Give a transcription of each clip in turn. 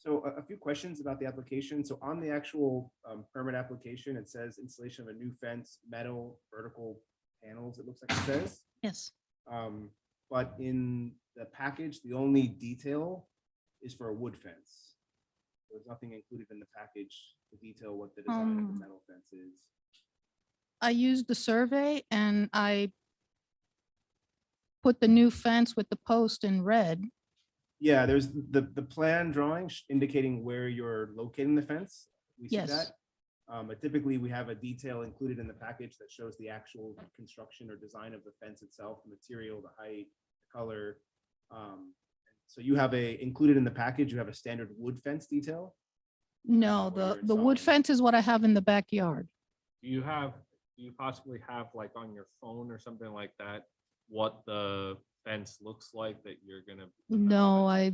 So a few questions about the application. So on the actual permit application, it says installation of a new fence, metal, vertical panels, it looks like it says. Yes. But in the package, the only detail is for a wood fence. There's nothing included in the package to detail what the design of the metal fence is. I used the survey and I put the new fence with the post in red. Yeah, there's the plan drawing indicating where you're locating the fence. We see Yes. that. But typically we have a detail included in the package that shows the actual construction or design of the fence itself, the material, the height, the color. So you have included in the package, you have a standard wood fence detail. No, what you're the wood installing. fence is what I have in the backyard. Do you possibly have like on your phone or something like that, what the fence looks like that you're gonna? No, I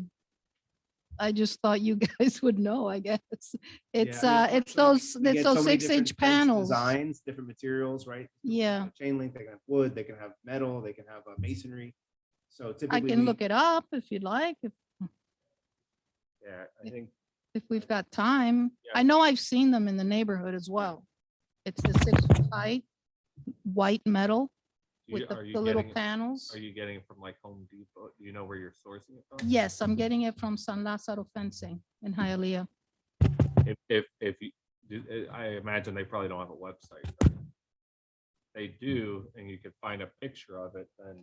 just thought you guys would know, I guess. It's, Yeah, I mean, it's unfortunately, we it's get those so many 6-inch different fence panels. Designs, different materials, right? Yeah. Chain link, they can have wood, they can have metal, they can have masonry. So I typically. can look it up if you'd like, Yeah, I think if we've got time. Yeah. I know I've seen them in the neighborhood as well. It's the 6-foot height, white metal with are you the little getting it- panels. Are you getting it from like Home Depot? Do you know where you're sourcing it from? Yes, I'm getting it from San Lázaro Fencing in Hialeah. If you do, I imagine they probably don't have a website. But they do, and you could find a picture of it, then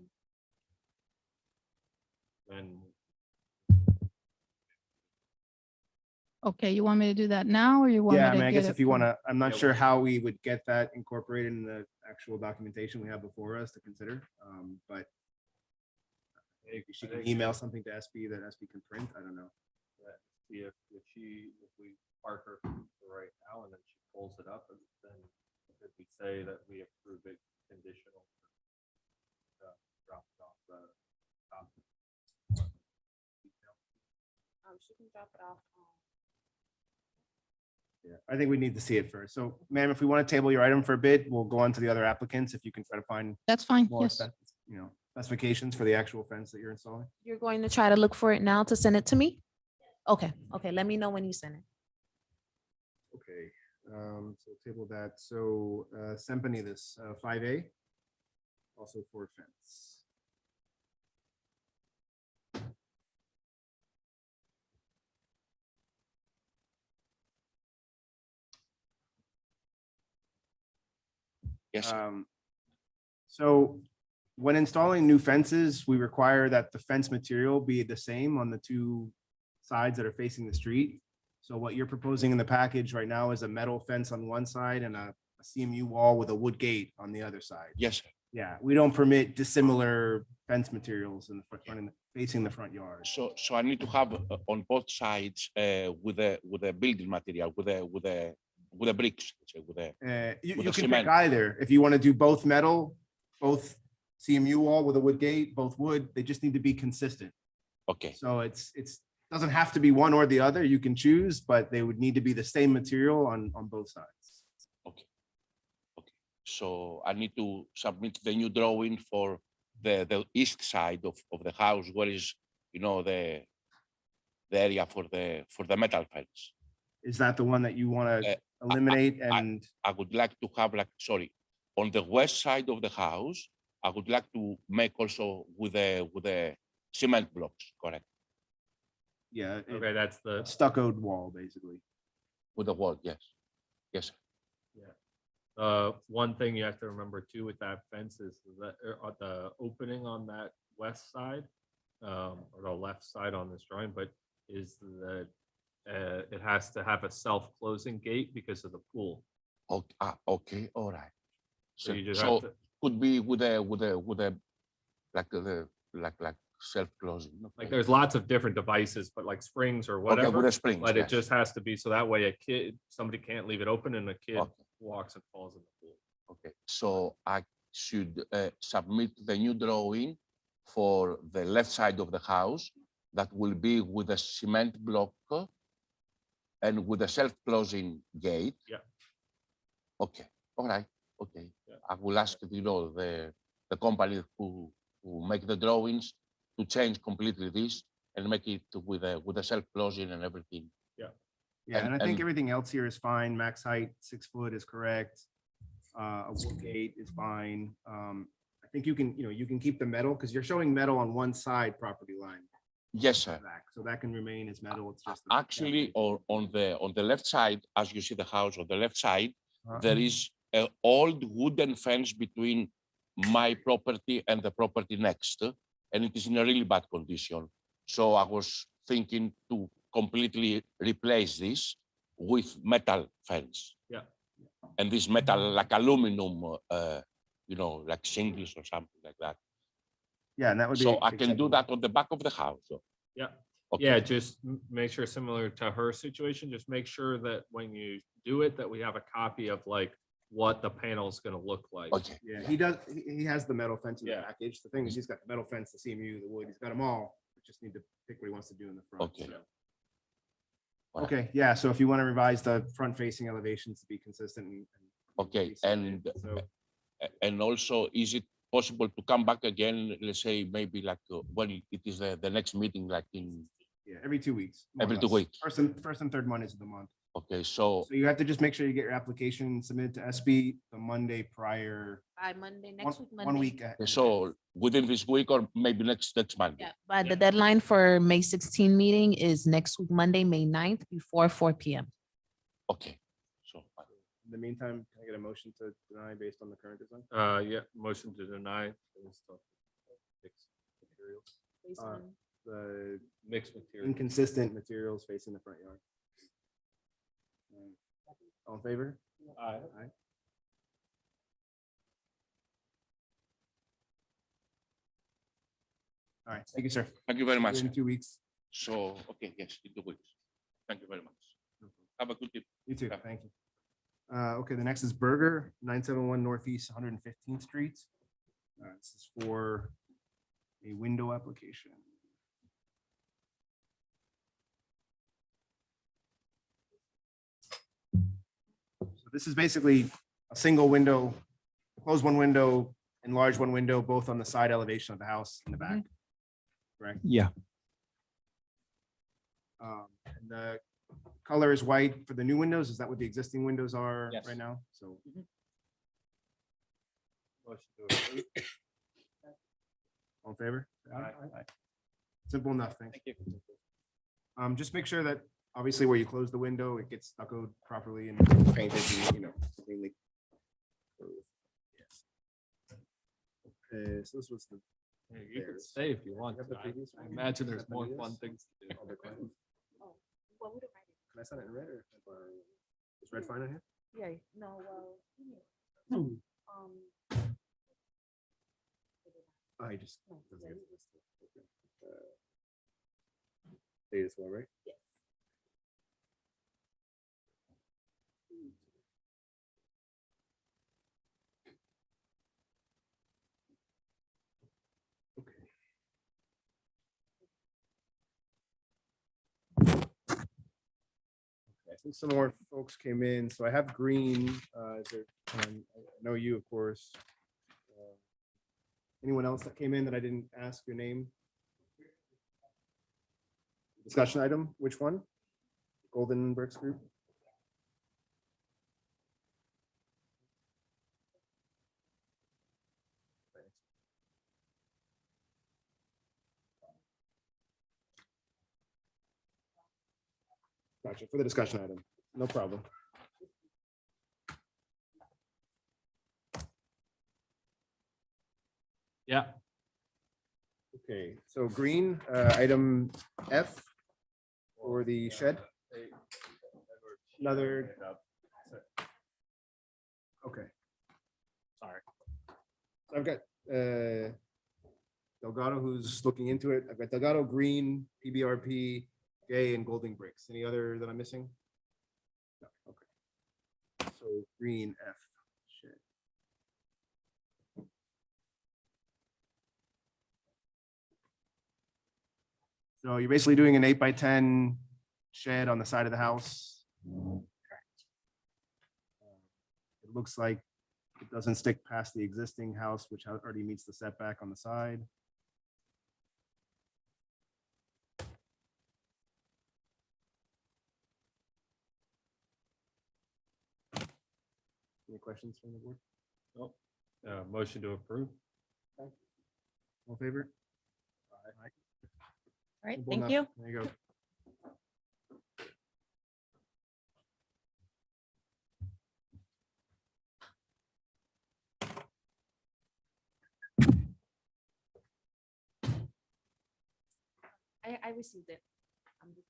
Okay, you want me to do that now or you want me Yeah, I to mean, I get guess it if you from- want to, I'm not Yeah, sure we- how we would get that incorporated in the actual documentation we have before us to consider. But maybe she can email something to SB that SB can print. I don't know. see if we park her right now and then she pulls it up, and then if we say that we approve it conditional. Drop it off the top. She can drop it off. Yeah, I think we need to see it first. So ma'am, if we want to table your item for a bit, we'll go on to the other applicants. If you can try to find That's fine, more, yes. specifications for the actual fence that you're installing. You're going to try to look for it now to send it to me? Okay, okay, let me know when you send it. Okay, so table that. So Sempanidas, 5A, also for fence. Yes, So when installing new fences, we require that the fence material be the same on the two sides that are facing the street. So what you're proposing in the package right now is a metal fence on one side and a CMU wall with a wood gate on the other side. yes, sir. Yeah, we don't permit dissimilar fence materials in the front, facing the front yard. So I need to have on both sides with the building material, with the bricks, let's say, with the. You with you the can cement. pick either. If you want to do both metal, both CMU wall with a wood gate, both wood, they just need to be consistent. Okay, So it's doesn't have to be one or the other. You can choose, but they would need to be the same material on both sides. okay. So I need to submit the new drawing for the east side of the house, where is, the area for the metal fence. Is that the one that you want to eliminate and I would like to have on the west side of the house, I would like to make also with the cement blocks, correct? yeah, Okay, that's the, stuccoed wall, basically. With the wall, yes. Yes, sir. one thing you have to remember too with that fence is that the opening on that west side, or the left side on this drawing, but is that it has to have a self-closing gate because of the pool. Okay, okay, all right. So you just So have to, could be with a like self-closing. like, there's lots of different devices, but like springs or Okay, whatever. with the springs. But it yes. just has to be, so that way somebody can't leave it open and a kid Okay. walks and falls in the pool. Okay, so I should submit the new drawing for the left side of the house that will be with a cement block and with a self-closing gate. Yeah. Okay, all right, okay. Yeah. I will ask, the company who make the drawings to change completely this and make it with a self-closing and everything. Yeah, and I think and- everything else here is fine. Max height, 6 foot is correct. A wood gate is fine. I think you can keep the metal because you're showing metal on one side property line. Yes, sir. Back, so that can remain as metal. It's just. Actually, on the left side, as you see the house on the left side, Uh-huh. there is an old wooden fence between my property and the property next, and it is in a really bad condition. So I was thinking to completely replace this with metal fence. Yeah. And this metal like aluminum, like shingles or something like that. Yeah, and that would be. So I can do acceptable. that on the back of the house. Yeah. Okay. Yeah, just make sure similar to her situation, just make sure that when you do it, that we have a copy of like what the panel is gonna look like. Okay. Yeah, he does. He has the metal fence in the Yeah. package. The thing is, he's got the metal fence, the CMU, the wood. He's got them all. We just need to pick what he wants to do in the front. Okay. so. All right. Okay, yeah. So if you want to revise the front facing elevations to be consistent. Okay, resubmit. and So, and also, is it possible to come back again, let's say maybe like when it is the next meeting, like in, yeah, every 2 weeks. more or Every 2 less. weeks. First and third Mondays of the month. okay, so, So you have to just make sure you get your application submitted to SB the Monday prior. By Monday, one- next week, Monday. 1 week. ahead. so within this week or maybe next Monday? Yeah, but Yeah. the deadline for May 16 meeting is next week, Monday, May 9th, before 4 PM. Okay, so, In the meantime, can I get a motion to deny based on the current design? Yeah, motion to deny. Mixed materials. Based Uh, on- The Mixed materials. inconsistent materials facing the front yard. All in favor? Aye. Aye. All right, thank you, sir. thank you very much. In 2 weeks. So, okay, yes, in 2 weeks. Thank you very much. Have a good day. You too, Yeah. thank you. Okay, the next is Burger, 971 Northeast 115th Street. This is for a window application. So this is basically a single window, close one window, enlarge one window, both on the side elevation of the house in the back. Correct? Yeah. And the color is white for the new windows. Is that what the existing windows are Yes. right now? So. Motion to approve. All in favor? Aye. Simple enough, thank you. you. Just make sure that obviously where you close the window, it gets stuccoed properly and painted, and, cleanly. Yes. Okay, so this was the. Yeah, you can Theirs. stay if you want. You have the to. previous I one? imagine there's Have more any of fun this? things to do. All the claims. Can I sign it in red or? Is red fine on here? Yeah, no, well. I just. Date as well, right? Yes. Okay. I think some more folks came in, so I have Green, I know you, of course. Anyone else that came in that I didn't ask your name? Discussion item, which one? Golden Bricks Group? Gotcha, for the discussion item, no problem. Yeah. Okay, so Green, item F for the shed. Another. Okay. Sorry. I've got Delgado who's looking into it. I've got Delgado, Green, PBRP, Gay, and Golding Bricks. Any other that I'm missing? No, okay. So Green F. Shed. So you're basically doing an 8x10 shed on the side of the house. It looks like it doesn't stick past the existing house, which already meets the setback on the side. Any questions from the board? Nope. Motion to approve? All in favor? All right, Simple thank enough. you. There you go. I received it. I'm just-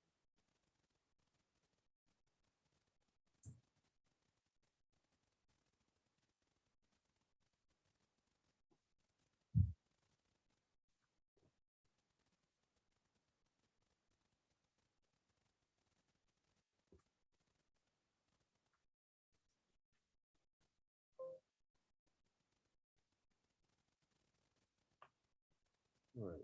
All right.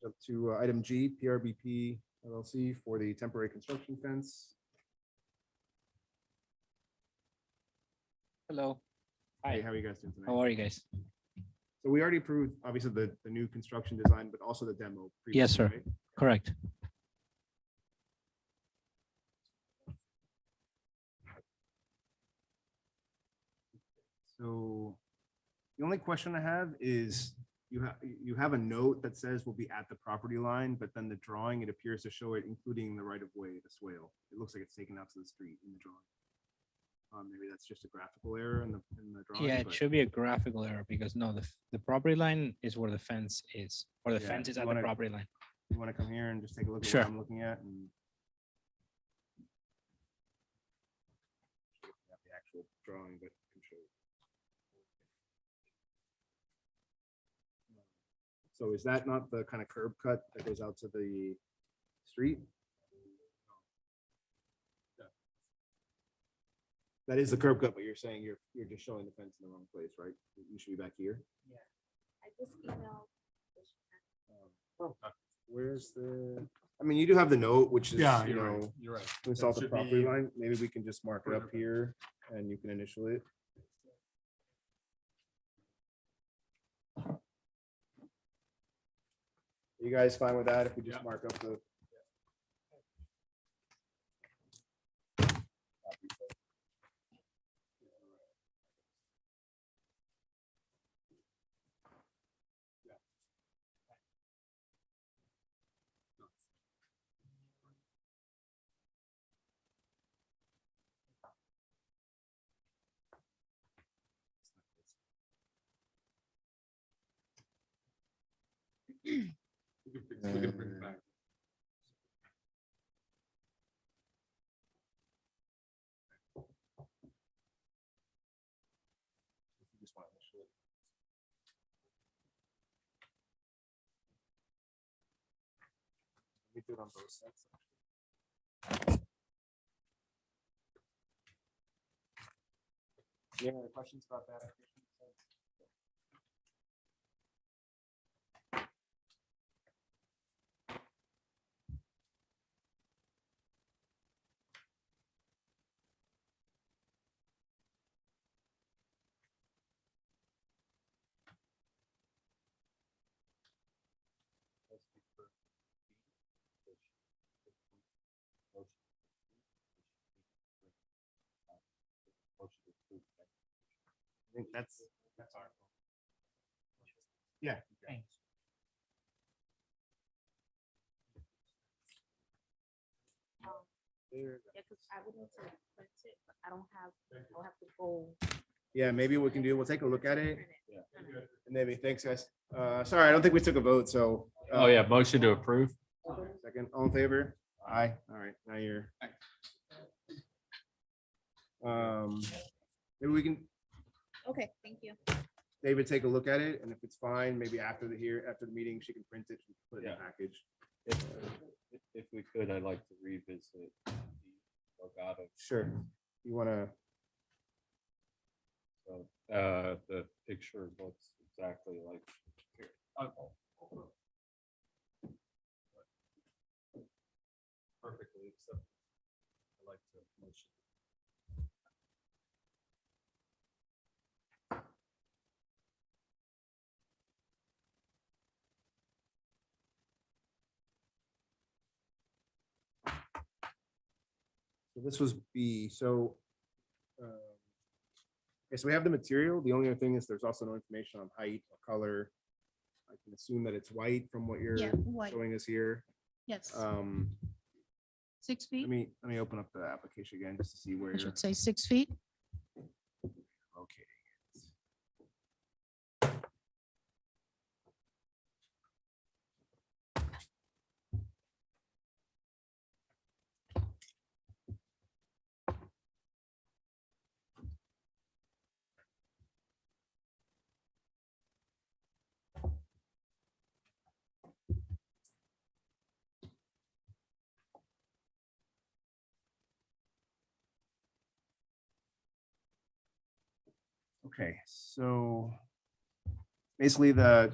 Up to item G, PRBP LLC for the temporary construction fence. Hello, Hey, Hi. how are you guys doing tonight? how are you guys? So we already approved, obviously, the new construction design, but also the demo. Yes, sir. previously, right? Correct. So the only question I have is you have a note that says will be at the property line, but then the drawing, it appears to show it including the right of way, the swale. It looks like it's taken out to the street in the drawing. Maybe that's just a graphical error in the drawing. Yeah, it but- should be a graphical error because no, the property line is where the fence is, or the Yeah, fence is you at the wanna- property line. You want to come here and just take a look at Sure. what I'm looking at and not the actual drawing, but can show you. So is that not the kind of curb cut that goes out to the street? That is the curb cut, but you're saying you're just showing the fence in the wrong place, right? You should be back here. I just emailed. Where's the, I mean, you do have the note, which is, Yeah, you you're right. know, You're right. it's That off the should property be- line. Maybe we can just mark it up Further. here and you can initial it. You guys fine with that if we just Yeah. mark up the? We can bring it back. You just want to initial it. Let me do it on both sides. You have any questions about that? I think that's our. Yeah. There. Yeah, because I would need to print it, but I don't have, I'll have to go. Yeah, maybe what we can do, we'll take a look at it. print it. And maybe, thanks, guys. Sorry, I don't think we took a vote, so. Oh, yeah, motion to approve? Second, all in favor? Aye. All right, now you're. Maybe we can, Okay, thank you. David, take a look at it, and if it's fine, maybe after the meeting, she can print it, and put it in the Yeah. package. If we could, I'd like to revisit the Borgata. Sure. You wanna, So, the picture looks exactly like. here. Perfectly, except I like to motion. So this was B, so. Okay, so we have the material. The only other thing is there's also no information on height or color. I can assume that it's white from what you're Yeah, white, showing us here. yes, let 6 feet. me open up the application again just to see where I you're, should say 6 feet. okay. Okay, so basically the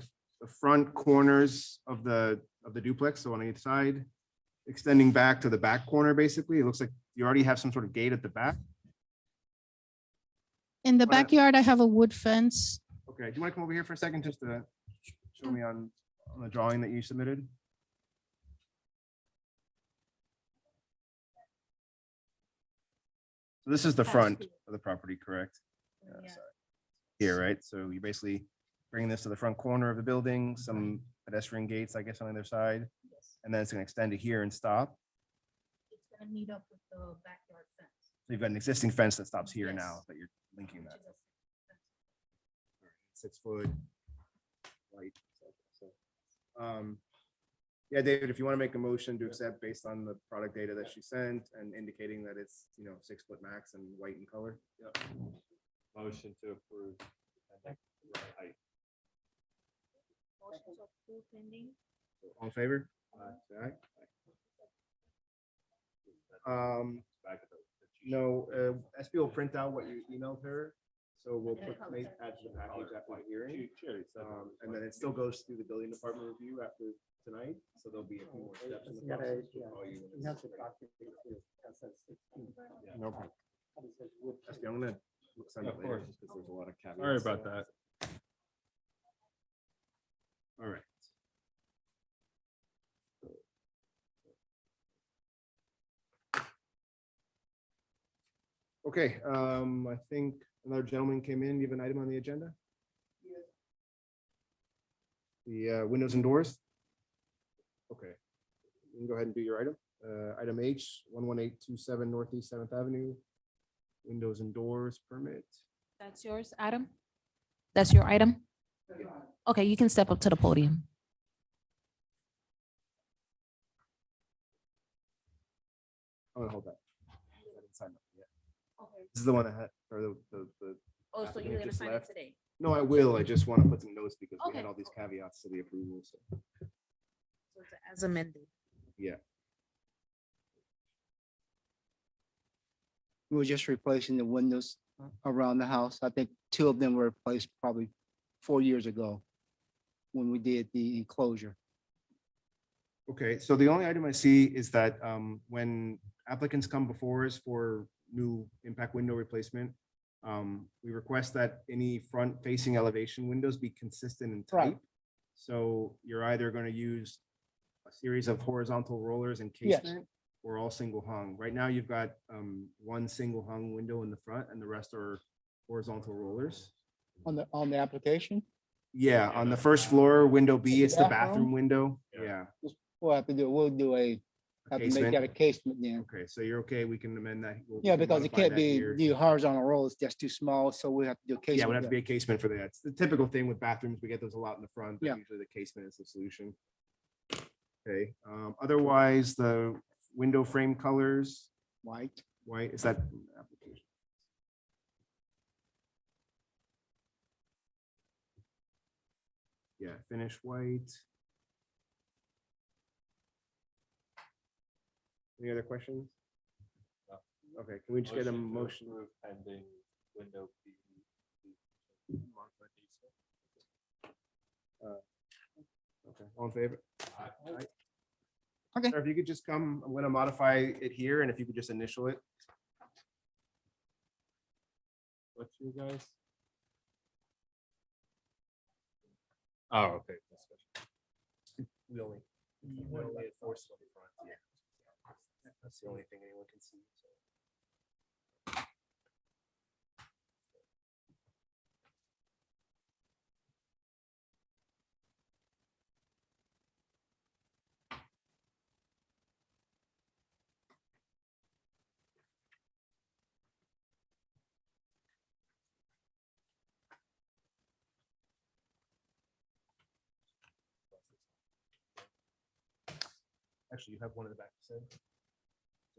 front corners of the duplex, so on each side, extending back to the back corner, basically, it looks like you already have some sort of gate at the back. In the Wanna- backyard, I have a wood fence. Okay, do you want to come over here for a second just to show me on the drawing that you submitted? So this is the front of the property, correct? Yeah. Sorry. Here, right? So you basically bring this to the front corner of the building, some pedestrian gates, I guess, on either side, and then it's gonna extend to here and stop. It's gonna meet up with the backyard fence. So you've got an existing fence that stops here now, Yes. that you're linking that. 6 foot. White. Yeah, David, if you want to make a motion to accept based on the product data that she sent and indicating that it's, 6 foot max and white in color. Motion to approve. Height. Motion to approve pending. All in favor? Say aye. No, SB will print out what you emailed her, so we'll make add to the package after the hearing. And then it still goes through the building department review after tonight, so there'll be a few more steps in the process. We'll call you when it's ready. No problem. SB, I'm gonna send it Of later, course. just because there's a lot of caveats. Sorry about that. All right. Okay, I think another gentleman came in. You have an item on the agenda? The windows and doors? Okay. You can go ahead and do your item. Item H, 11827 Northeast 7th Avenue. Windows and doors permit. That's yours, Adam? That's your item? Okay, you can step up to the podium. I'm gonna hold that. I didn't sign that yet. This is the one that had, or the. Oh, so applicant you're gonna just sign it left. today? No, I will. I just want to put some notes because we had Okay. all these caveats to the approval. So, So it's as amended. yeah. We were just replacing the windows around the house. I think 2 of them were replaced probably 4 years ago when we did the enclosure. Okay, so the only item I see is that when applicants come before us for new impact window replacement, we request that any front facing elevation windows be consistent in Right. type. So you're either going to use a series of horizontal rollers and Yes. casement or all single hung. Right now, you've got one single hung window in the front and the rest are horizontal rollers. On the application, Yeah, on the first floor, window B, The it's the bathroom? bathroom window. Yeah. Yeah. we'll have to have to make that a casement then. Okay, so you're okay, we can amend that. we Yeah, can because it modify can't that be here. the horizontal roll, it's just too small, so we have to do a casement. Yeah, would have to be there. a casement for that. It's the typical thing with bathrooms. We get those a lot in the front. but Yeah. Usually the casement is the solution. Okay, otherwise, the window frame colors, White. white, is that application? Yeah, finish white. Any other questions? No. Okay, can we just get a to motion? approve Pending window. Okay, all in favor? Aye. Okay. Sir, if you could just come, I'm gonna modify it here, and if you could just initial it. What's you guys? Oh, okay. We only enforce it on the front, yeah. That's the only thing anyone can see. So Actually, you have one in the back. So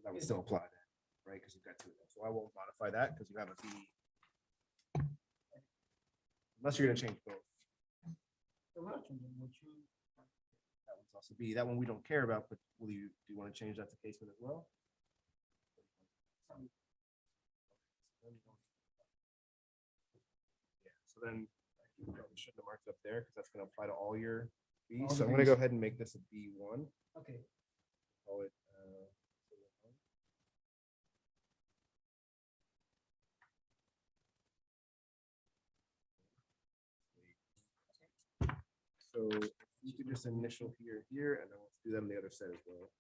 that would still apply then, right? Because you've got two of them. So I won't modify that because you have a B. Unless you're gonna change both. That one's also B. That one we don't care about, but do you want to change that to casement as well? Yeah, so then you probably shouldn't have marked up there because that's gonna apply to all your Bs. So I'm gonna go ahead and make this a B1. Okay. Call it, so you could just initial here, and then let's do them the other side as well.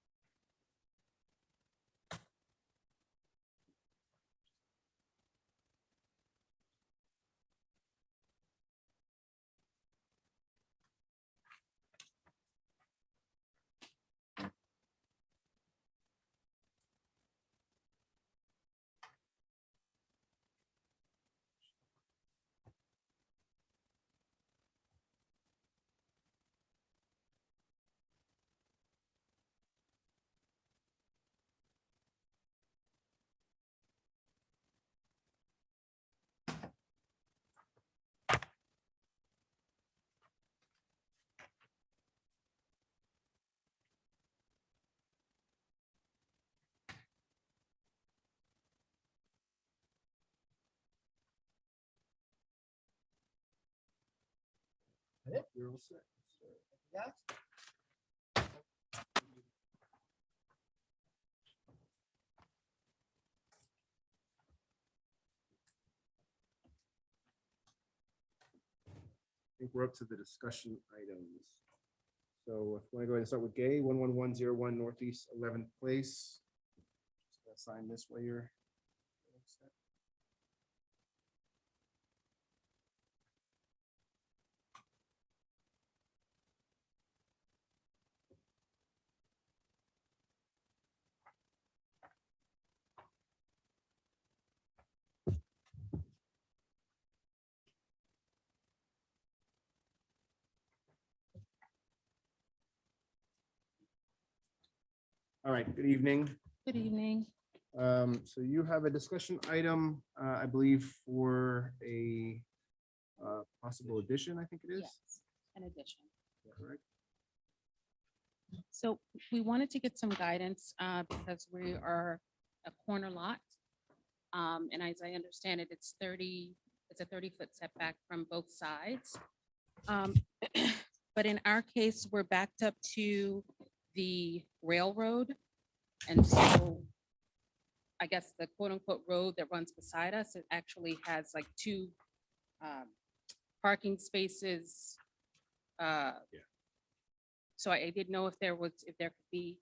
You're all set. I think we're up to the discussion items. So if we want to go ahead and start with Gay, 11101 Northeast 11th Place. Just gotta sign this while you're. All right, good evening. Good evening. So you have a discussion item, I believe, for a possible addition, I think it is. Yes, an addition. Correct. So we wanted to get some guidance because we are a corner lot. And as I understand it, it's a 30-foot setback from both sides. But in our case, we're backed up to the railroad. And so I guess the quote unquote road that runs beside us, it actually has like two parking spaces. So I didn't know if there could be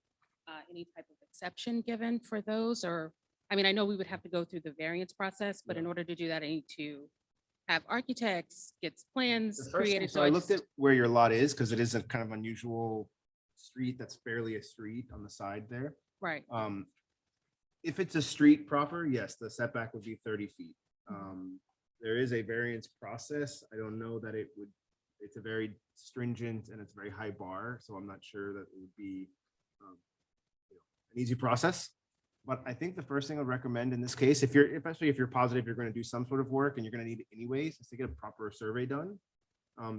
any type of exception given for those, or, I mean, I know we would have to go through the variance process, but in order to do that, I need to have architects, get plans The first thing, created. so I looked at where your lot is, because it is a kind of unusual street that's barely a street on the side there. Right, If it's a street proper, yes, the setback would be 30 feet. There is a variance process. I don't know that it's a very stringent and it's a very high bar, so I'm not sure that it would be an easy process. But I think the first thing I'd recommend in this case, especially if you're positive you're going to do some sort of work and you're going to need it anyways, is to get a proper survey done.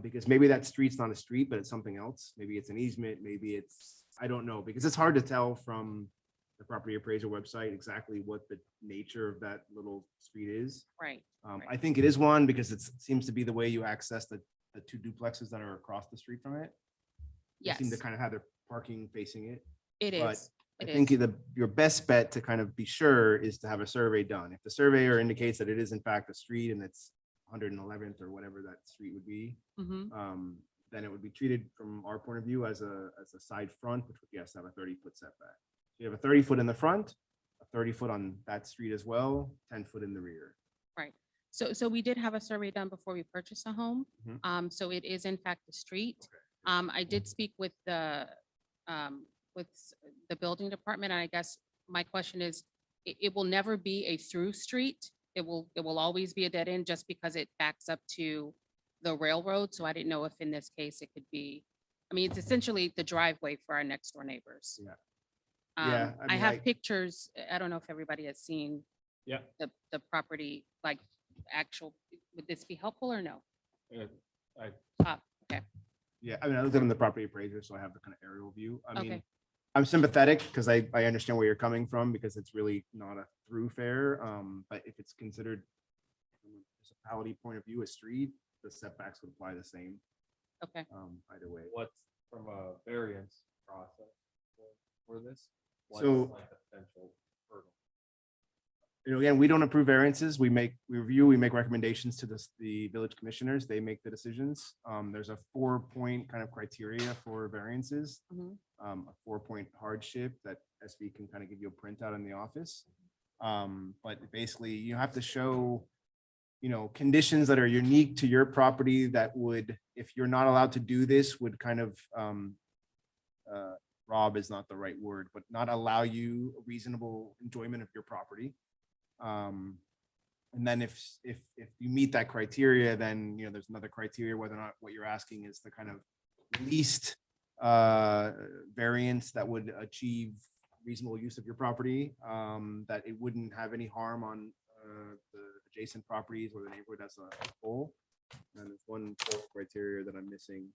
Because maybe that street's not a street, but it's something else. Maybe it's an easement, maybe it's, I don't know, because it's hard to tell from the property appraiser website exactly what the nature of that little street is. right. I think it is one because it seems to be the way you access the two duplexes that are across the street from it. They Yes, seem to kind of have their parking facing it. it but is. I It think is. your best bet to kind of be sure is to have a survey done. If the surveyor indicates that it is in fact a street and it's 111th or whatever that street would be, Mhm. then it would be treated from our point of view as a side front, which would, yes, have a 30-foot setback. You have a 30-foot in the front, a 30-foot on that street as well, 10-foot in the rear. So we did have a survey done before we purchased a home. Mhm. So it is in fact a street. I did speak with the building department, and I guess my question is, it will never be a through street. It will always be a dead end just because it backs up to the railroad. So I didn't know if in this case it could be, I mean, it's essentially the driveway for our next door neighbors. Yeah. Um, Yeah, I I mean, have pictures. I don't know if everybody has seen Yeah. the property, like actual, would this be helpful or no? I, Okay, Yeah, I mean, I looked at the property appraiser, so I have the kind of aerial view. I mean, okay, I'm sympathetic because I understand where you're coming from because it's really not a thoroughfare. But if it's considered from a municipality point of view, a street, the setbacks would apply the same, okay. either way. what's from a variance process for this? What's So- like the potential hurdle? You know, again, we don't approve variances. We review, we make recommendations to the village commissioners. They make the decisions. There's a 4-point kind of criteria for variances. Mhm. A 4-point hardship that SB can kind of give you a printout in the office. But basically you have to show, you know, conditions that are unique to your property that would, if you're not allowed to do this, would kind of, rob is not the right word, but not allow you reasonable enjoyment of your property. And then if you meet that criteria, then, you know, there's another criteria whether or not what you're asking is the kind of least variance that would achieve reasonable use of your property, that it wouldn't have any harm on the adjacent properties or the neighborhood as a whole. And there's one fourth criteria that I'm missing.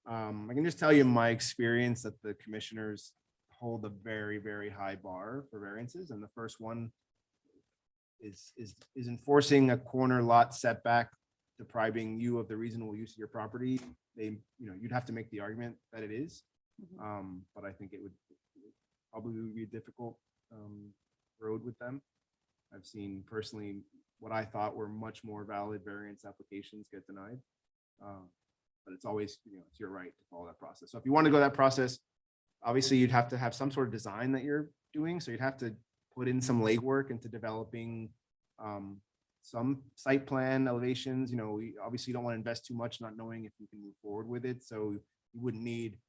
I can just tell you my experience that the commissioners hold a very, very high bar for variances. And the first one is enforcing a corner lot setback, depriving you of the reasonable use of your property. They, you know, you'd have to make the argument that it is. Mhm. But I think it would probably be a difficult road with them. I've seen personally what I thought were much more valid variance applications get denied. But it's always, you know, it's your right to follow that process. So if you want to go that process, obviously you'd have to have some sort of design that you're doing. So you'd have to put in some legwork into developing some site plan elevations. You know, we obviously don't want to invest too much not knowing if you can move forward with it. So you wouldn't need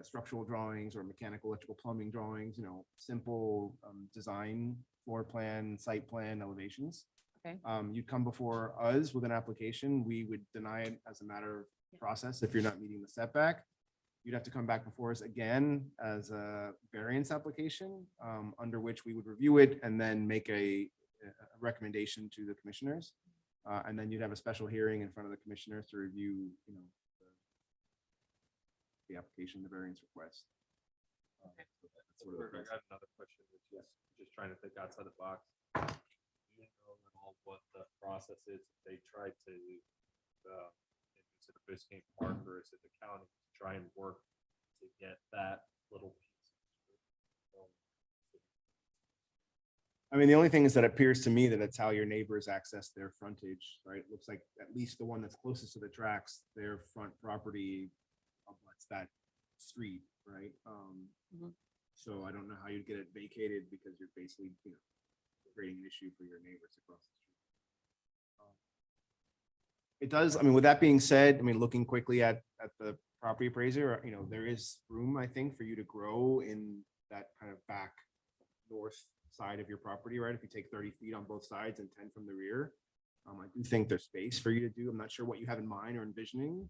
structural drawings or mechanical, electrical, plumbing drawings, you know, simple design, floor plan, site plan elevations. Okay. You'd come before us with an application. We would deny it as a matter of process if you're not meeting the setback. You'd have to come back before us again as a variance application, under which we would review it and then make a recommendation to the commissioners. And then you'd have a special hearing in front of the commissioners to review, you know, the application, the variance request. So that's sort of the I process. got another question, which is just trying to think outside the box. Do you know at all what the process is? If they try to, is it a Biscayne Park or is it the county to try and work to get that little piece? I mean, the only thing is that it appears to me that it's how your neighbors access their frontage, right? It looks like at least the one that's closest to the tracks, their front property abuts that street, right? Mhm. So I don't know how you'd get it vacated because you're basically, you know, creating an issue for your neighbors across the street. It does, I mean, with that being said, I mean, looking quickly at the property appraiser, you know, there is room, I think, for you to grow in that kind of back north side of your property, right? If you take 30 feet on both sides and 10 from the rear. I do think there's space for you to do. I'm not sure what you have in mind or envisioning.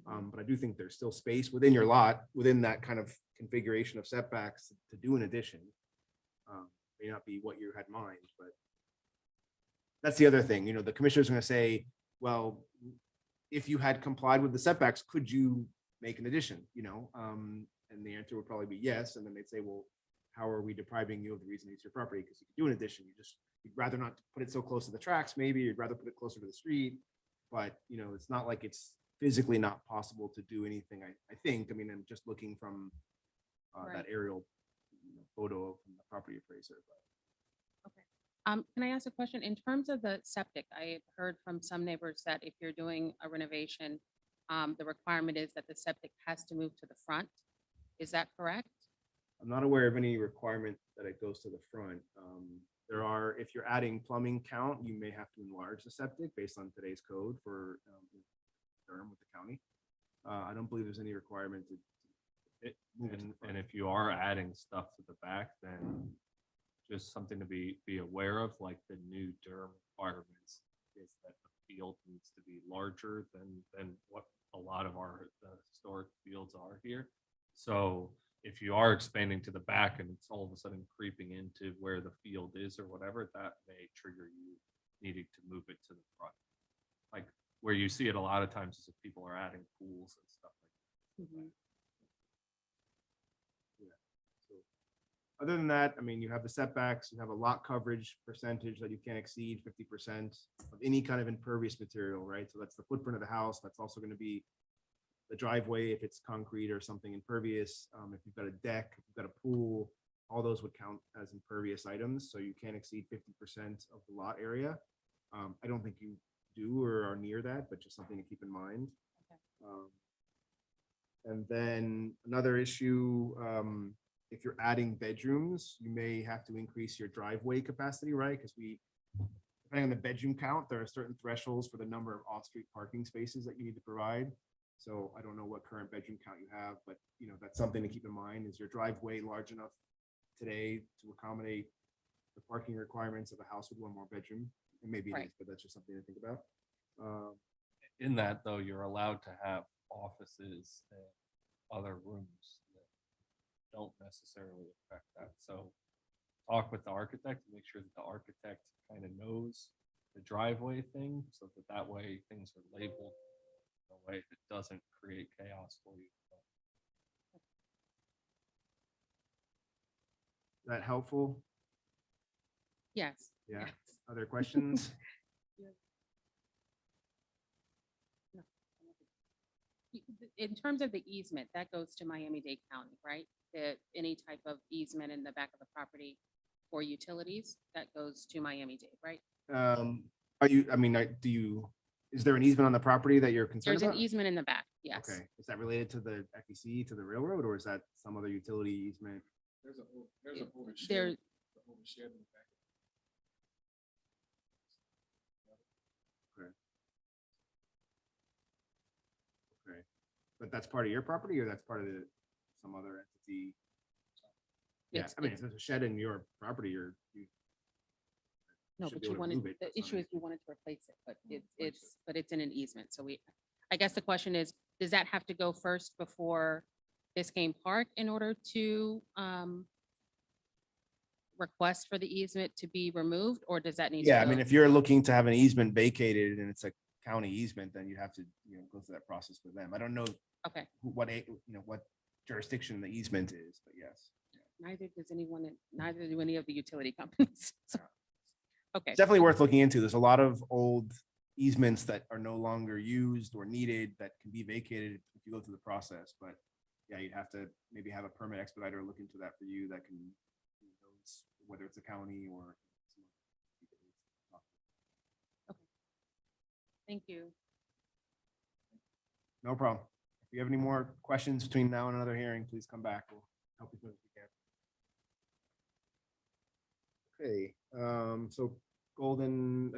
But I do think there's still space within your lot, within that kind of configuration of setbacks to do an addition. May not be what you had in mind, but that's the other thing, you know, the commissioner's gonna say, well, if you had complied with the setbacks, could you make an addition, you know? And the answer would probably be yes. And then they'd say, well, how are we depriving you of the reason to use your property? Because you could do an addition. You'd rather not put it so close to the tracks, maybe you'd rather put it closer to the street. But, you know, it's not like it's physically not possible to do anything, I think. I mean, I'm just looking from Right. that aerial photo from the property appraiser. Can I ask a question? In terms of the septic, I heard from some neighbors that if you're doing a renovation, the requirement is that the septic has to move to the front. Is that correct? I'm not aware of any requirement that it goes to the front. There are, if you're adding plumbing count, you may have to enlarge the septic based on today's code for Durham with the county. I don't believe there's any requirement to move it to the And front. if you are adding stuff to the back, then just something to be aware of, like the new Durham requirements is that the field needs to be larger than what a lot of our historic fields are here. So if you are expanding to the back and it's all of a sudden creeping into where the field is or whatever, that may trigger you needing to move it to the front. Like where you see it a lot of times is if people are adding pools and stuff like that. Mhm. Other than that, I mean, you have the setbacks, you have a lot coverage percentage that you can't exceed 50% of any kind of impervious material, right? So that's the footprint of the house. That's also going to be the driveway if it's concrete or something impervious. If you've got a deck, if you've got a pool, all those would count as impervious items. So you can't exceed 50% of the lot area. I don't think you do or are near that, but just something to keep in mind. And then another issue, if you're adding bedrooms, you may have to increase your driveway capacity, right? Because depending on the bedroom count, there are certain thresholds for the number of off-street parking spaces that you need to provide. So I don't know what current bedroom count you have, but that's something to keep in mind. Is your driveway large enough today to accommodate the parking requirements of a house with one more bedroom? And maybe it Right. is, but that's just something to think about. In that though, you're allowed to have offices and other rooms that don't necessarily affect that. So talk with the architect to make sure that the architect kind of knows the driveway thing so that way things are labeled in a way that doesn't create chaos for you. Is that helpful? Yes. Yeah. yes. Other questions? In terms of the easement, that goes to Miami-Dade County, right? Any type of easement in the back of the property for utilities, that goes to Miami-Dade, right? Is there an easement on the property that you're concerned There's an about? easement in the back, yes. Okay, is that related to the FEC, to the railroad, or is that some other utility easement? There's a overshed. There, Overshed in the back. Okay, but that's part of your property, or that's part of some other entity? Yeah, It's- I mean, if it's- there's a shed in your property, you no, should but be you able to wanted, move it. the That's not issue an is you wanted to replace it, but it's in an easement. So I guess the question is, does that have to go first before Biscayne Park in order to request for the easement to be removed, or does that need? Yeah, to I mean, go- if you're looking to have an easement vacated and it's a county easement, then you have to, go through that process with them. I don't know Okay, what jurisdiction the easement is, but yes. neither does anyone, neither do any of the utility companies. So- Okay, It's definitely worth looking into. There's a lot of old easements that are no longer used or needed that can be vacated if you go through the process, but yeah, you'd have to maybe have a permit expediter look into that for you that can, knows whether it's a county or. thank you. No problem. If you have any more questions between now and another hearing, please come back. We'll help you as much as we can. Okay, so Golding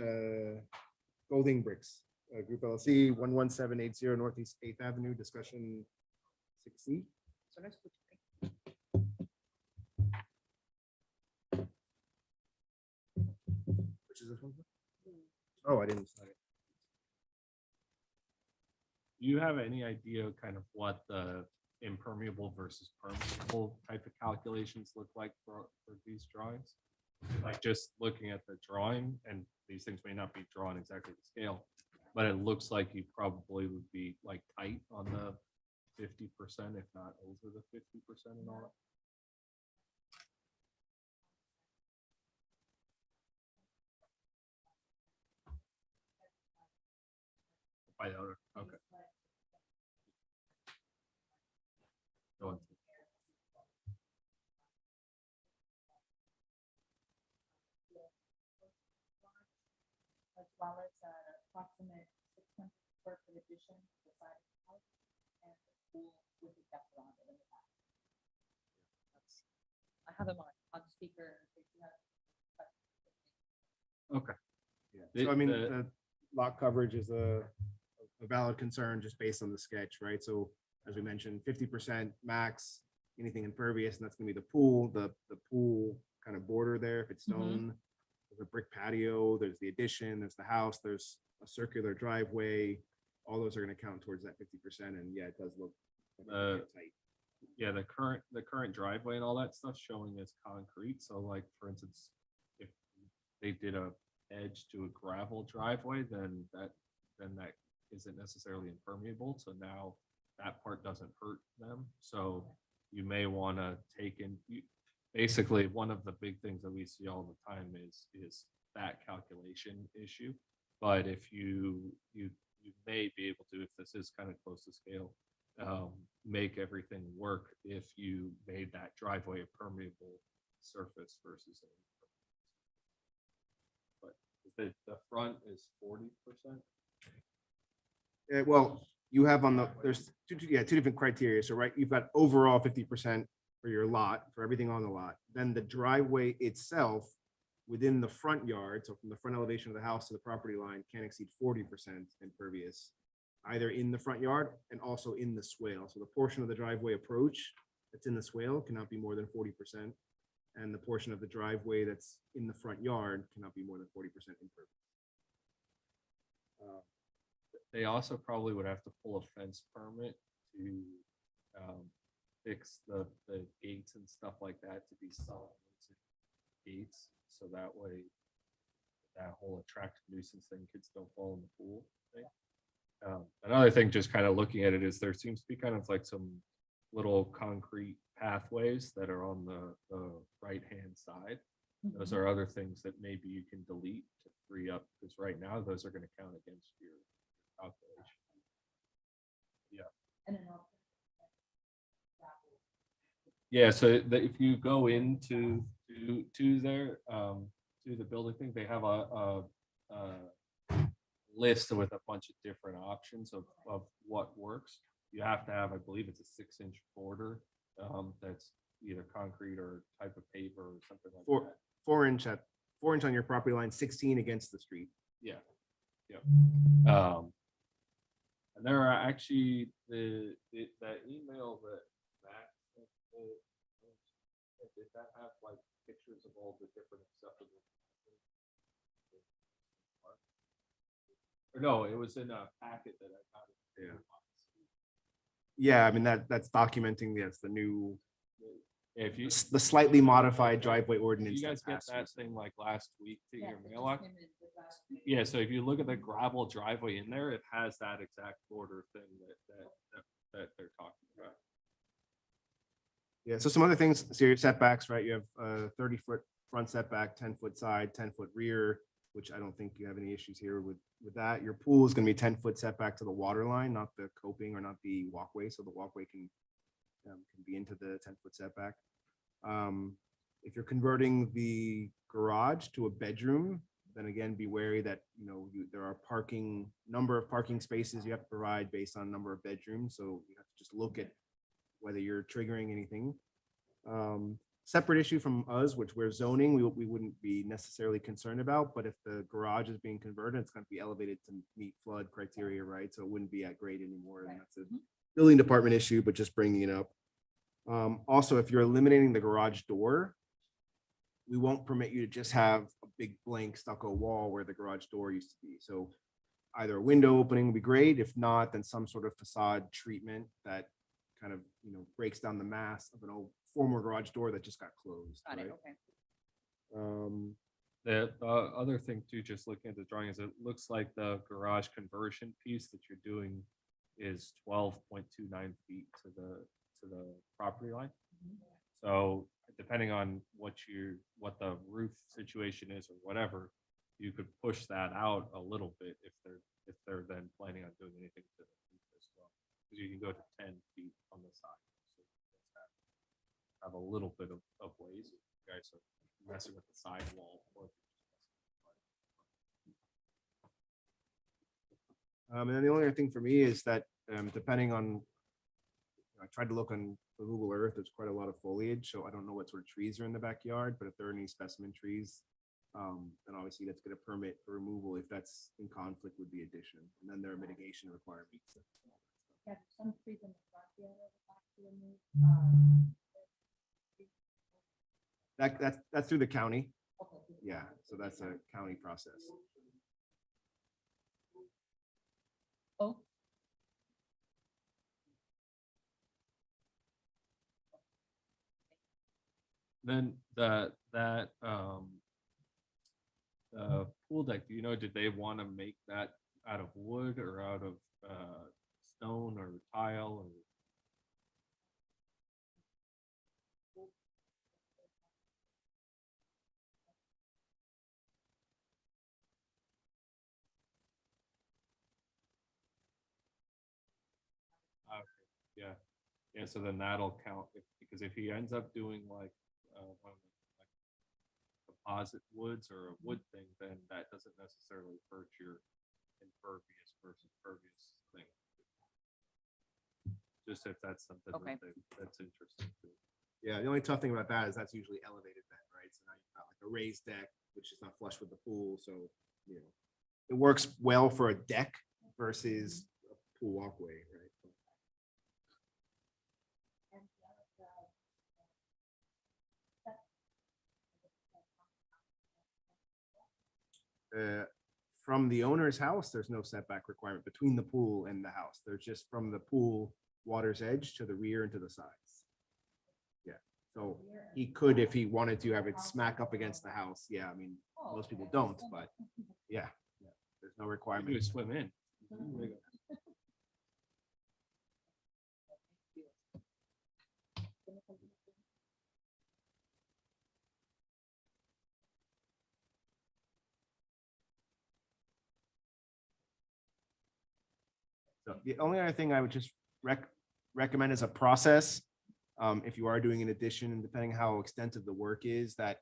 Bricks, Group LLC, 11780 Northeast 8th Avenue, discussion 6C. Which is this one? Oh, I didn't sign it. Do you have any idea kind of what the impermeable versus permeable type of calculations look like for these drawings? Like just looking at the drawing, and these things may not be drawn exactly to scale, but it looks like you probably would be like tight on the 50%, if not over the 50% and all that. By the owner, okay. Go on. As well as an approximate 600 square foot addition to the side of the house and the pool with the deck around it in the back. I have them on speaker. in case you have questions. Okay. Yeah, The- so I mean, the- the lot coverage is a valid concern just based on the sketch, right? So as we mentioned, 50% max, anything impervious, and that's gonna be the pool kind of border there, if it's Mhm. stone. there's a brick patio, there's the addition, there's the house, there's a circular driveway. All those are gonna count towards that 50%, and yeah, it does look tight. Yeah, the current driveway and all that stuff showing as concrete. So like, for instance, if they did a edge to a gravel driveway, then that isn't necessarily impermeable. So now that part doesn't hurt them. So you may want to take in, basically, one of the big things that we see all the time is that calculation issue. But if you may be able to, if this is kind of close to scale, make everything work if you made that driveway a permeable surface versus an impermeable. But the front is 40%. Well, you have on there's two different criteria. So right, you've got overall 50% for your lot, for everything on the lot. Then the driveway itself within the front yard, so from the front elevation of the house to the property line, can't exceed 40% impervious, either in the front yard and also in the swale. So the portion of the driveway approach that's in the swale cannot be more than 40%. And the portion of the driveway that's in the front yard cannot be more than 40% impervious. They also probably would have to pull a fence permit to fix the gates and stuff like that to be solid gates. So that way, that whole attractive nuisance thing, kids don't fall in the pool thing. Another thing, just kind of looking at it, is there seems to be kind of like some little concrete pathways that are on the right-hand side. Those are other things that maybe you can delete to free up, because right now those are going to count against your calculation. And then also. Yeah, so if you go into there, to the building thing, they have a list with a bunch of different options of what works. You have to have, I believe it's a 6-inch border that's either concrete or type of paver or something like that. 4 inch on your property line, 16 against the street. Yeah. And there are actually that email that Matt sent, did that have like pictures of all the different acceptable? Or no, it was in a packet that I got. Yeah, I mean, that's documenting, yes, the new, If you the slightly modified driveway Did ordinance. you guys that get passed that recently. thing like last week to Yeah, your it just mailbox? came in the last week. Yeah, so if you look at the gravel driveway in there, it has that exact border thing that they're talking about. Yeah, so some other things, serious setbacks, right? You have a 30-foot front setback, 10-foot side, 10-foot rear, which I don't think you have any issues here with that. Your pool is going to be 10-foot setback to the water line, not the coping or not the walkway. So the walkway can be into the 10-foot setback. If you're converting the garage to a bedroom, then again, be wary that, there are number of parking spaces you have to provide based on number of bedrooms. So you have to just look at whether you're triggering anything. Separate issue from us, which we're zoning, we wouldn't be necessarily concerned about, but if the garage is being converted, it's going to be elevated to meet flood criteria, right? So it wouldn't be at grade anymore. And that's a building department issue, but just bringing it up. Also, if you're eliminating the garage door, we won't permit you to just have a big blank stucco wall where the garage door used to be. So either a window opening would be great. If not, then some sort of facade treatment that kind of, breaks down the mass of an old former garage door that just got closed. Got it, right? okay. The other thing too, just looking at the drawing, is it looks like the garage conversion piece that you're doing is 12.29 feet to the property line. So depending on what the roof situation is or whatever, you could push that out a little bit if they're then planning on doing anything to the roof as well. Because you can go to 10 feet on the side. So have a little bit of ways if you guys are messing with the sidewall. And then the only other thing for me is that depending on, I tried to look on the Google Earth, there's quite a lot of foliage, so I don't know what sort of trees are in the backyard, but if there are any specimen trees, then obviously that's going to permit for removal if that's in conflict with the addition. And then there are mitigation requirements. Yeah, some trees in the front yard are back to remove. That's through the county. Okay, good. Yeah, so that's a county process. Oh, Then pool deck, do you know, did they want to make that out of wood or out of stone or tile or? Okay, yeah, yeah, so then that'll count because if he ends up doing like one of the like composite woods or a wood thing, then that doesn't necessarily hurt your impervious versus pervious thing. Just if that's something Okay. that's interesting too. Yeah, the only tough thing about that is that's usually elevated then, right? So now you've got like a raised deck, which is not flush with the pool, so, you know, it works well for a deck versus a pool walkway, right? From the owner's house, there's no setback requirement between the pool and the house. There's just from the pool water's edge to the rear and to the sides. Yeah, so he could, if he wanted to, have it smack up against the house. Yeah, I mean, most people don't, but yeah, there's no You requirement. would swim in. So the only other thing I would just recommend as a process, if you are doing an addition, and depending how extensive the work is, that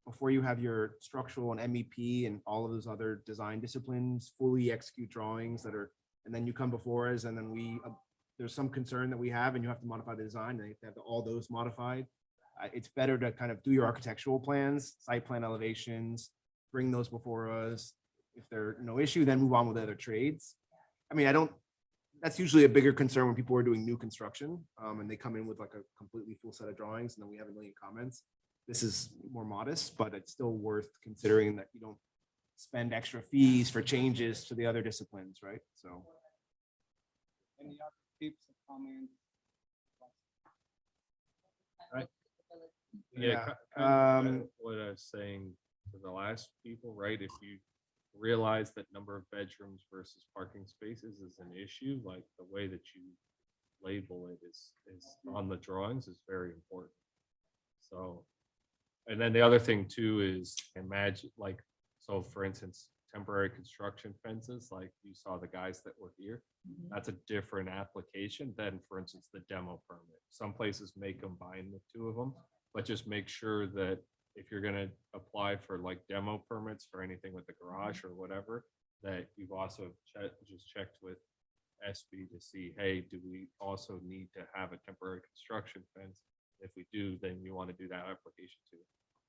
before you have your structural and MEP and all of those other design disciplines fully execute drawings that are, and then you come before us, and then there's some concern that we have, and you have to modify the design, and you have to have all those modified. It's better to kind of do your architectural plans, site plan elevations, bring those before us. If there's no issue, then move on with other trades. I mean, that's usually a bigger concern when people are doing new construction, and they come in with like a completely full set of drawings, and then we have a million comments. This is more modest, but it's still worth considering that you don't spend extra fees for changes to the other disciplines, right? So. Any other tips or comments? Yeah, Yeah, what I was saying to the last people, right? If you realize that number of bedrooms versus parking spaces is an issue, like the way that you label it is on the drawings is very important. So, and then the other thing too is imagine like, so for instance, temporary construction fences, like you saw the guys that were here, that's a different application than, for instance, the demo permit. Some places may combine the two of them, but just make sure that if you're gonna apply for like demo permits for anything with the garage or whatever, that you've also just checked with SB to see, hey, do we also need to have a temporary construction fence? If we do, then you want to do that application too.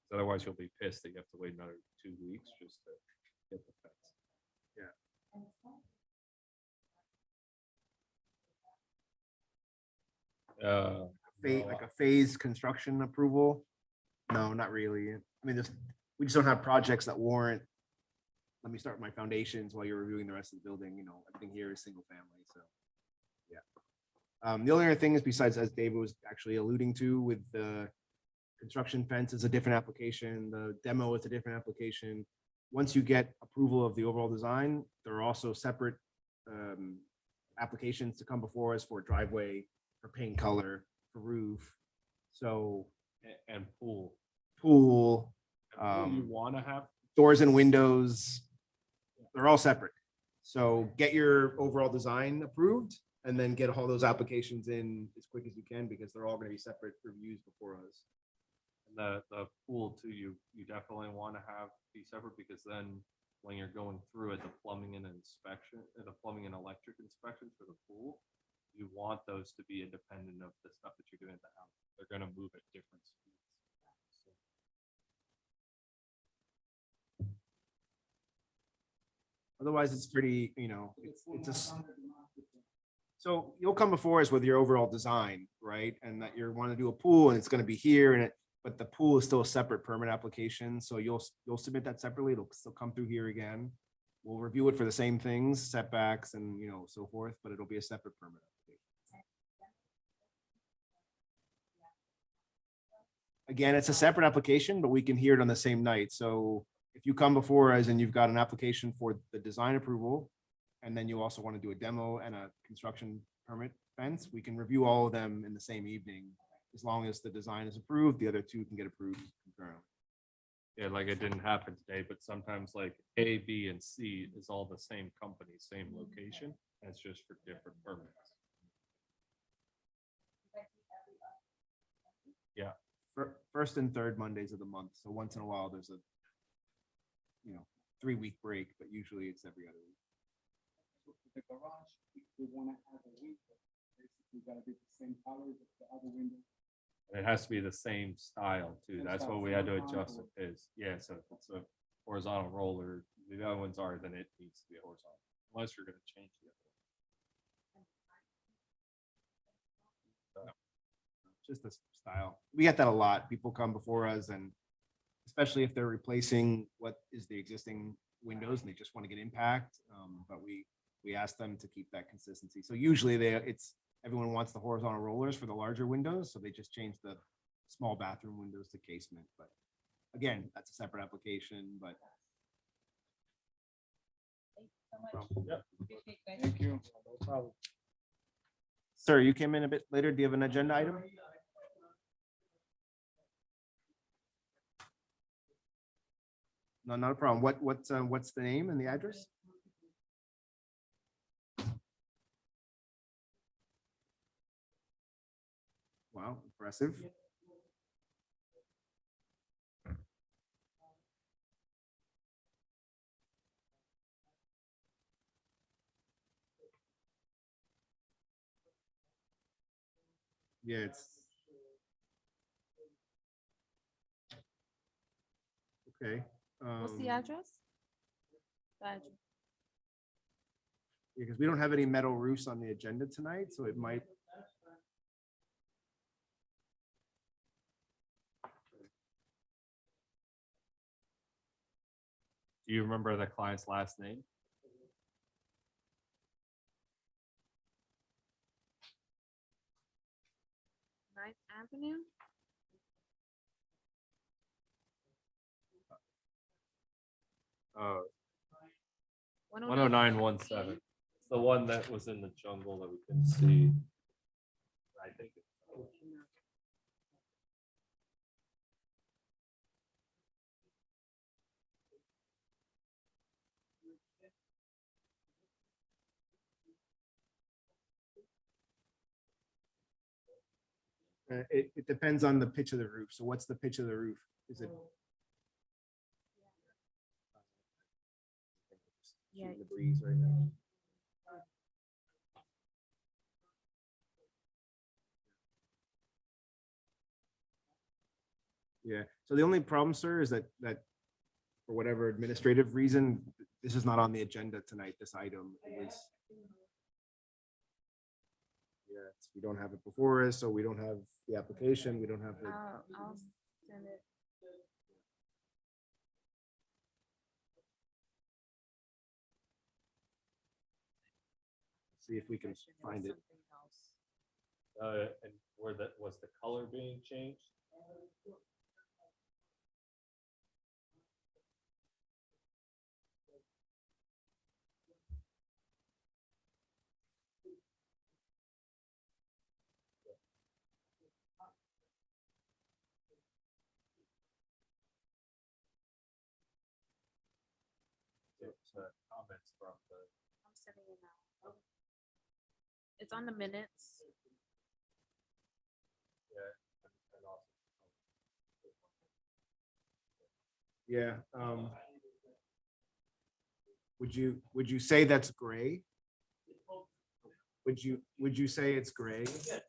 'Cause otherwise you'll be pissed that you have to wait another 2 weeks just to get the fence. Like a phased construction approval? No, not really. I mean, we just don't have projects that warrant, let me start my foundations while you're reviewing the rest of the building, you know, everything here is single family, so. Yeah. The only other thing is, besides, as David was actually alluding to, with the construction fence is a different application, the demo is a different application. Once you get approval of the overall design, there are also separate applications to come before us for driveway, for paint color, for roof. So And pool. pool, You want to have, doors and windows, they're all separate. So get your overall design approved and then get all those applications in as quick as you can, because they're all going to be separate reviews before us. the pool too, you definitely want to have be separate, because then when you're going through it, the plumbing and inspection, the plumbing and electric inspection for the pool, you want those to be independent of the stuff that you're doing at the house. They're gonna move at different speeds. Otherwise, it's pretty, you know, so you'll come before us with your overall design, right? And that you want to do a pool and it's going to be here, and but the pool is still a separate permit application, so you'll submit that separately. It'll still come through here again. We'll review it for the same things, setbacks and, you know, so forth, but it'll be a separate permit application. Again, it's a separate application, but we can hear it on the same night. So if you come before us and you've got an application for the design approval, and then you also want to do a demo and a construction permit fence, we can review all of them in the same evening. As long as the design is approved, the other two can get approved concurrently. Yeah, like it didn't happen today, but sometimes like A, B, and C is all the same company, same location, and it's just for different permits. Yeah, First and third Mondays of the month. So once in a while, there's a, 3-week break, but usually it's every other week. The garage, we want to have a window. Basically, gotta be the same color as the other window. and it has to be the same style too. Same That's style, what we same had to adjust horizontal. it is. Yeah, so if it's a horizontal roller, the other ones are, then it needs to be horizontal, unless you're gonna change the other one. Just the style. We get that a lot. People come before us and especially if they're replacing what is the existing windows and they just want to get impact. But we ask them to keep that consistency. So usually everyone wants the horizontal rollers for the larger windows. So they just change the small bathroom windows to casement. But again, that's a separate application, but Thank you so much. Yep. Appreciate you guys. Thank you. No problem. sir, you came in a bit later. Do you have an agenda item? No, not a problem. What's the name and the address? Wow, impressive. Yeah, it's. Okay. What's the address? The address. Because we don't have any metal roofs on the agenda tonight, so it might. Do you remember the client's last name? Ninth Avenue? Oh, 109. 10917. It's the one that was in the jungle that we couldn't see. I think. It depends on the pitch of the roof. So what's the pitch of the roof? Is it? Yeah. The breeze right now. Yeah, so the only problem, sir, is that for whatever administrative reason, this is not on the agenda tonight, this item. It was. Yeah, we don't have it before us, so we don't have the application, we don't have the. I'll send it. See if we can find it. And where that was the color being changed? It's comments from the. I'm sending it now. It's on the minutes. Yeah. Would you say that's gray? Would you say it's gray? I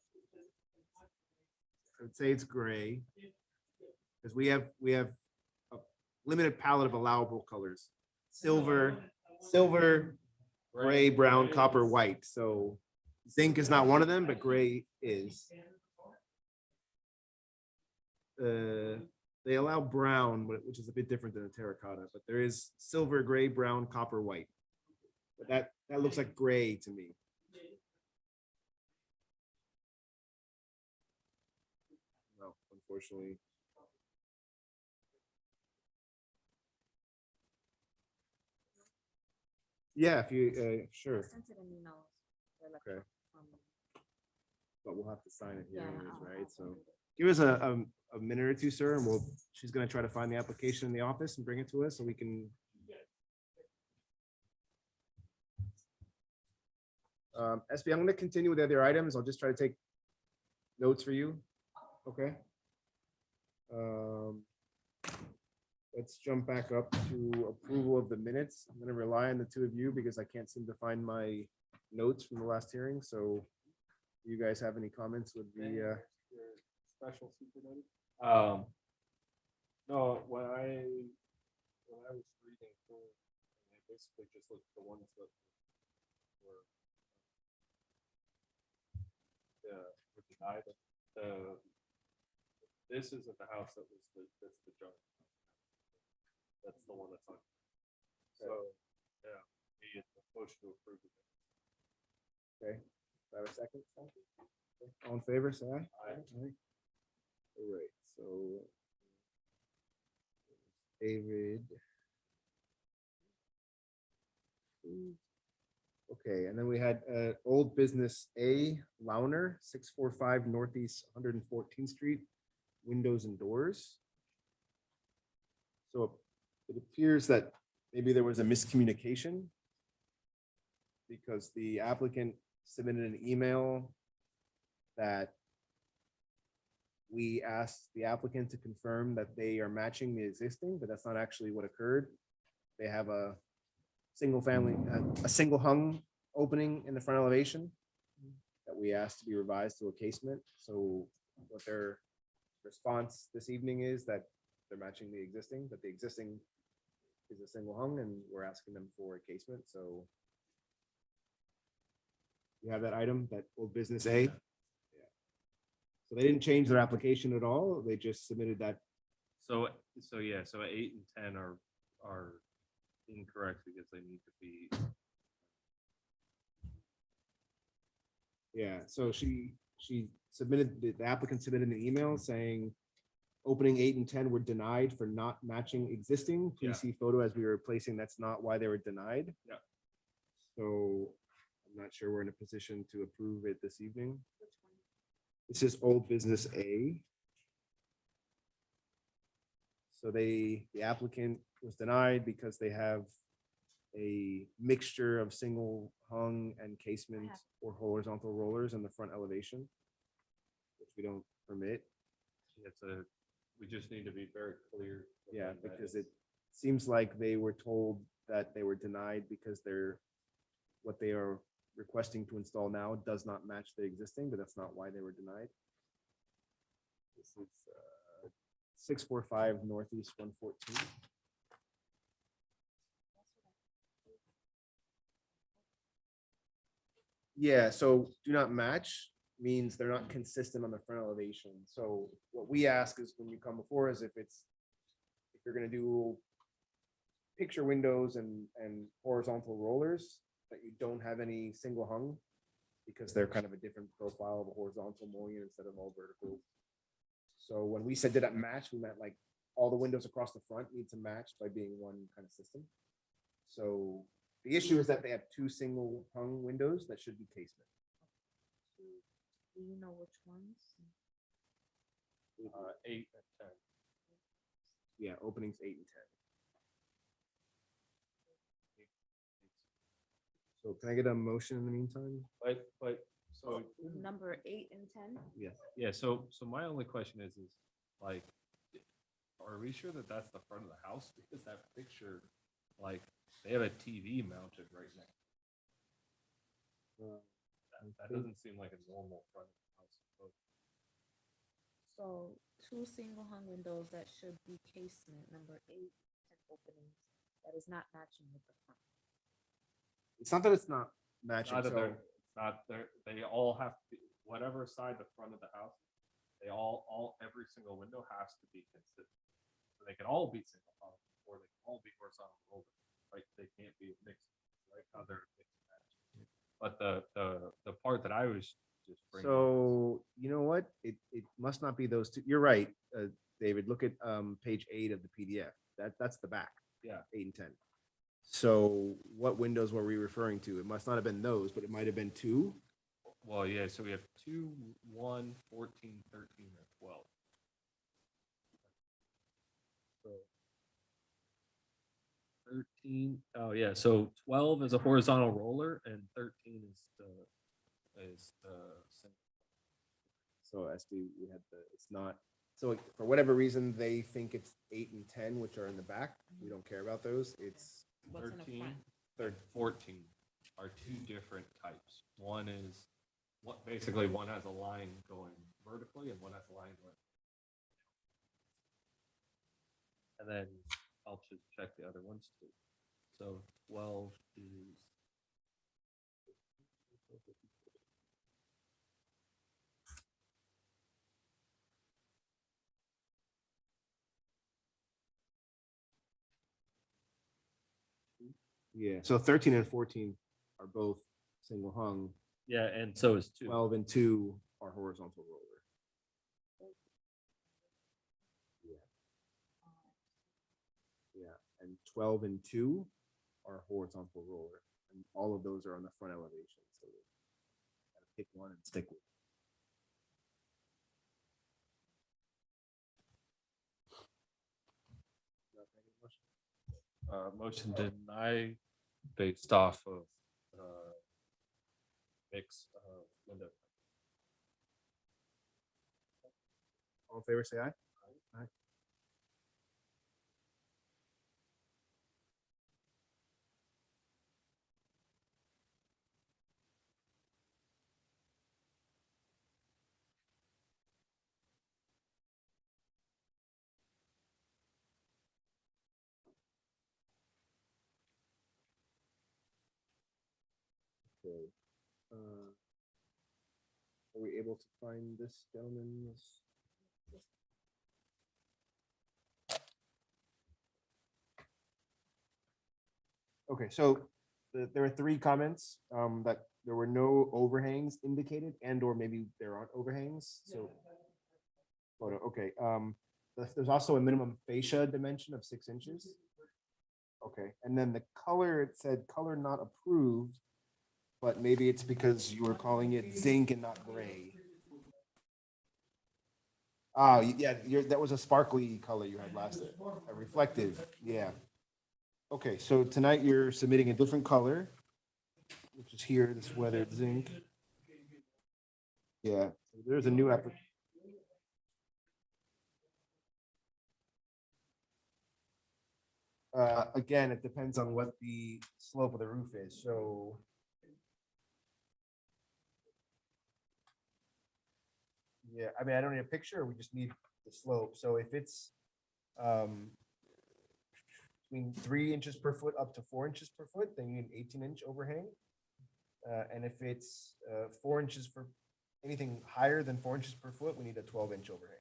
would say it's gray. Because we have a limited palette of allowable colors. Silver, gray, brown, copper, white. So zinc is not one of them, but gray is. They allow brown, which is a bit different than a terracotta, but there is silver, gray, brown, copper, white. But that looks like gray to me. No, unfortunately. Yeah, if you, sure, Sent it an email. Okay. But we'll have to sign it here Yeah, anyways, I'll- right? I'll So read it. give us a minute or two, sir, and she's gonna try to find the application in the office and bring it to us so we can. SB, I'm gonna continue with the other items. I'll just try to take notes for you. Okay. Let's jump back up to approval of the minutes. I'm gonna rely on the two of you because I can't seem to find my notes from the last hearing, so you guys have any comments with the, Special superintendent? No, when I was reading through, I basically just looked at the ones that were were denied. This isn't the house that was that's the junk. That's the one that's on. So, yeah, the motion to approve it. okay, do I have a second? Okay, all in favor, say aye. Aye. All right, so David. Okay, and then we had old business A, Launer, 645 Northeast 114th Street, windows and doors. So it appears that maybe there was a miscommunication because the applicant submitted an email that we asked the applicant to confirm that they are matching the existing, but that's not actually what occurred. They have a single family, a single hung opening in the front elevation that we asked to be revised to a casement. So what their response this evening is that they're matching the existing, but the existing is a single hung and we're asking them for a casement. So you have that item, that old business A. Yeah. So they didn't change their application at all. They just submitted that. So yeah, so 8 and 10 are incorrect because they need to be. Yeah, so she submitted, the applicant submitted an email saying opening 8 and 10 were denied for not matching existing. Yeah. Please see photo as we were replacing. That's not why they were denied. Yeah. So I'm not sure we're in a position to approve it this evening. This is old business A. So the applicant was denied because they have a mixture of single hung and casement or horizontal rollers in the front elevation, which we don't permit. We just need to be very clear. with Yeah, them that because it's- it seems like they were told that they were denied because what they are requesting to install now does not match the existing, but that's not why they were denied. This is 645 Northeast 114. Yeah, so do not match means they're not consistent on the front elevation. So what we ask is when you come before is if you're gonna do picture windows and horizontal rollers, that you don't have any single hung, because they're kind of a different profile of a horizontal mullion instead of all vertical. So when we said did that match, we meant like all the windows across the front need to match by being one kind of system. So the issue is that they have two single hung windows that should be casement. Do you know which ones? 8 and 10. Yeah, openings 8 and 10. So can I get a motion in the meantime? But so Number 8 and 10? Yes. yeah, so my only question is like, are we sure that that's the front of the house? Because that picture, like, they have a TV mounted right now. That doesn't seem like a normal front of the house. So 2 single hung windows that should be casement, number 8, 10 openings. That is not matching with the front. It's not that it's not matching. Not that So they all have to be, whatever side the front of the house, they all, every single window has to be consistent. So they can all be single hung, or they can all be horizontal rolled, right? They can't be mixed, like other mixed match. But the part that I was just bringing. up is- So you know what? It must not be those two. You're right, David. Look at page 8 of the PDF. That's the back. Yeah. 8 and 10. So what windows were we referring to? It must not have been those, but it might have been 2. Well, yeah, so we have 2, 1, 14, 13, and 12. So 13, oh yeah, so 12 is a horizontal roller and 13 is the single. So SD, we had it's not. So for whatever reason, they think it's 8 and 10, which are in the back. We don't care about those. It's What's in the 13 front? and 14 are 2 different types. One is what basically one has a line going vertically and one has a line going. And then I'll just check the other ones too. So 12 is. yeah. So 13 and 14 are both single hung. Yeah, and so is 2. 12 and 2 are horizontal roller. Yeah, and 12 and 2 are horizontal roller, and all of those are on the front elevation. So gotta pick one and stick with. Motion to deny based off of mix window. All in favor, say aye. Aye. Okay. Are we able to find this gentleman's? Okay, so there are 3 comments that there were no overhangs indicated and or maybe there aren't overhangs. So photo, okay. There's also a minimum fascia dimension of 6 inches. Okay, and then the color, it said color not approved, but maybe it's because you were calling it zinc and not gray. Oh, yeah, that was a sparkly color you had last, a reflective, yeah. Okay, so tonight you're submitting a different color, which is here, this weathered zinc. Yeah, so there's a new application. Again, it depends on what the slope of the roof is, so. Yeah, I mean, I don't need a picture, we just need the slope, so if it's, between 3 inches per foot up to 4 inches per foot, then you need an 18-inch overhang. And if it's 4 inches for anything higher than 4 inches per foot, we need a 12-inch overhang.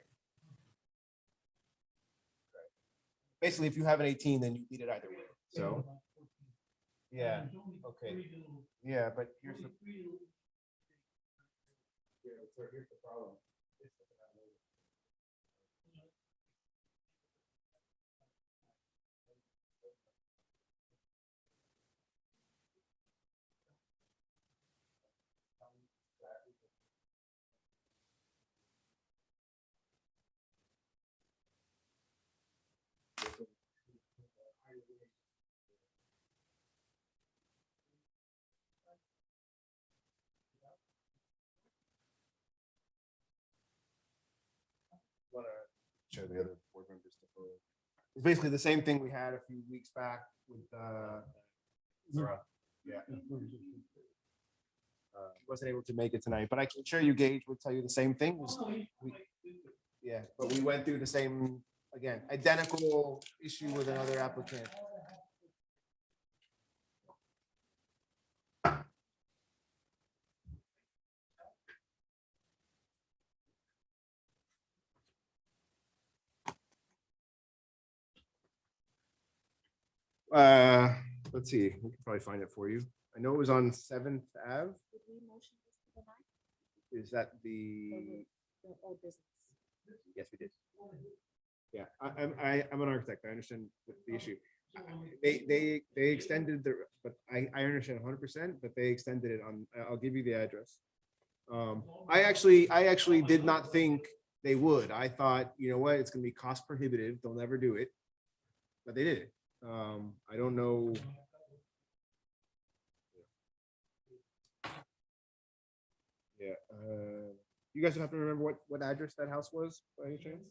Basically, if you have an 18, then you need it either way. So, yeah, okay, yeah, but here's the. Here's the problem. Want to show the other board members the photo. It's basically the same thing we had a few weeks back with yeah. Wasn't able to make it tonight, but I can assure you Gage would tell you the same thing. Yeah, but we went through the same, again, identical issue with another applicant. Let's see, we can probably find it for you. I know it was on Seventh Ave. Did we motion this to deny Is that the the? old business? Yes, we did. Yeah, I'm an architect. I understand the issue. They extended the, but I understand 100%, but they extended it on, I'll give you the address. I actually did not think they would. I thought, you know what, it's gonna be cost prohibitive. They'll never do it. But they did it. I don't know. Yeah, you guys don't have to remember what address that house was by any chance?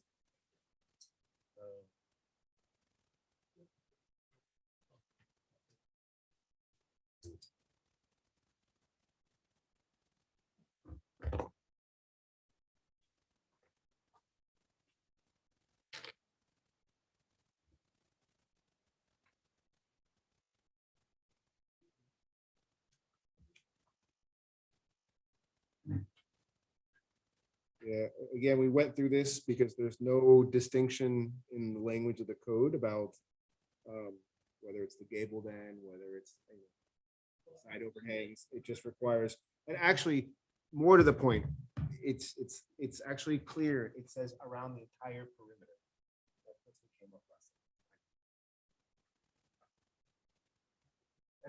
Yeah, again, we went through this because there's no distinction in the language of the code about whether it's the gabled end, whether it's side overhangs. It just requires, and actually, more to the point, it's actually clear. It says around the entire perimeter. That's what came up last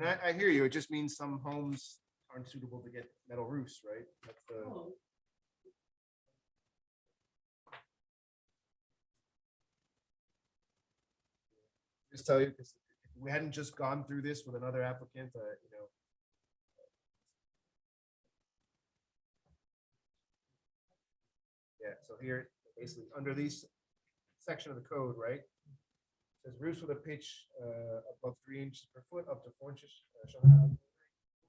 time. And I hear you. It just means some homes aren't suitable to get metal roofs, right? That's the. Just tell you, because if we hadn't just gone through this with another applicant, you know. Yeah, so here, basically, under these section of the code, right? Says roofs with a pitch above 3 inches per foot, up to 4 inches, shall have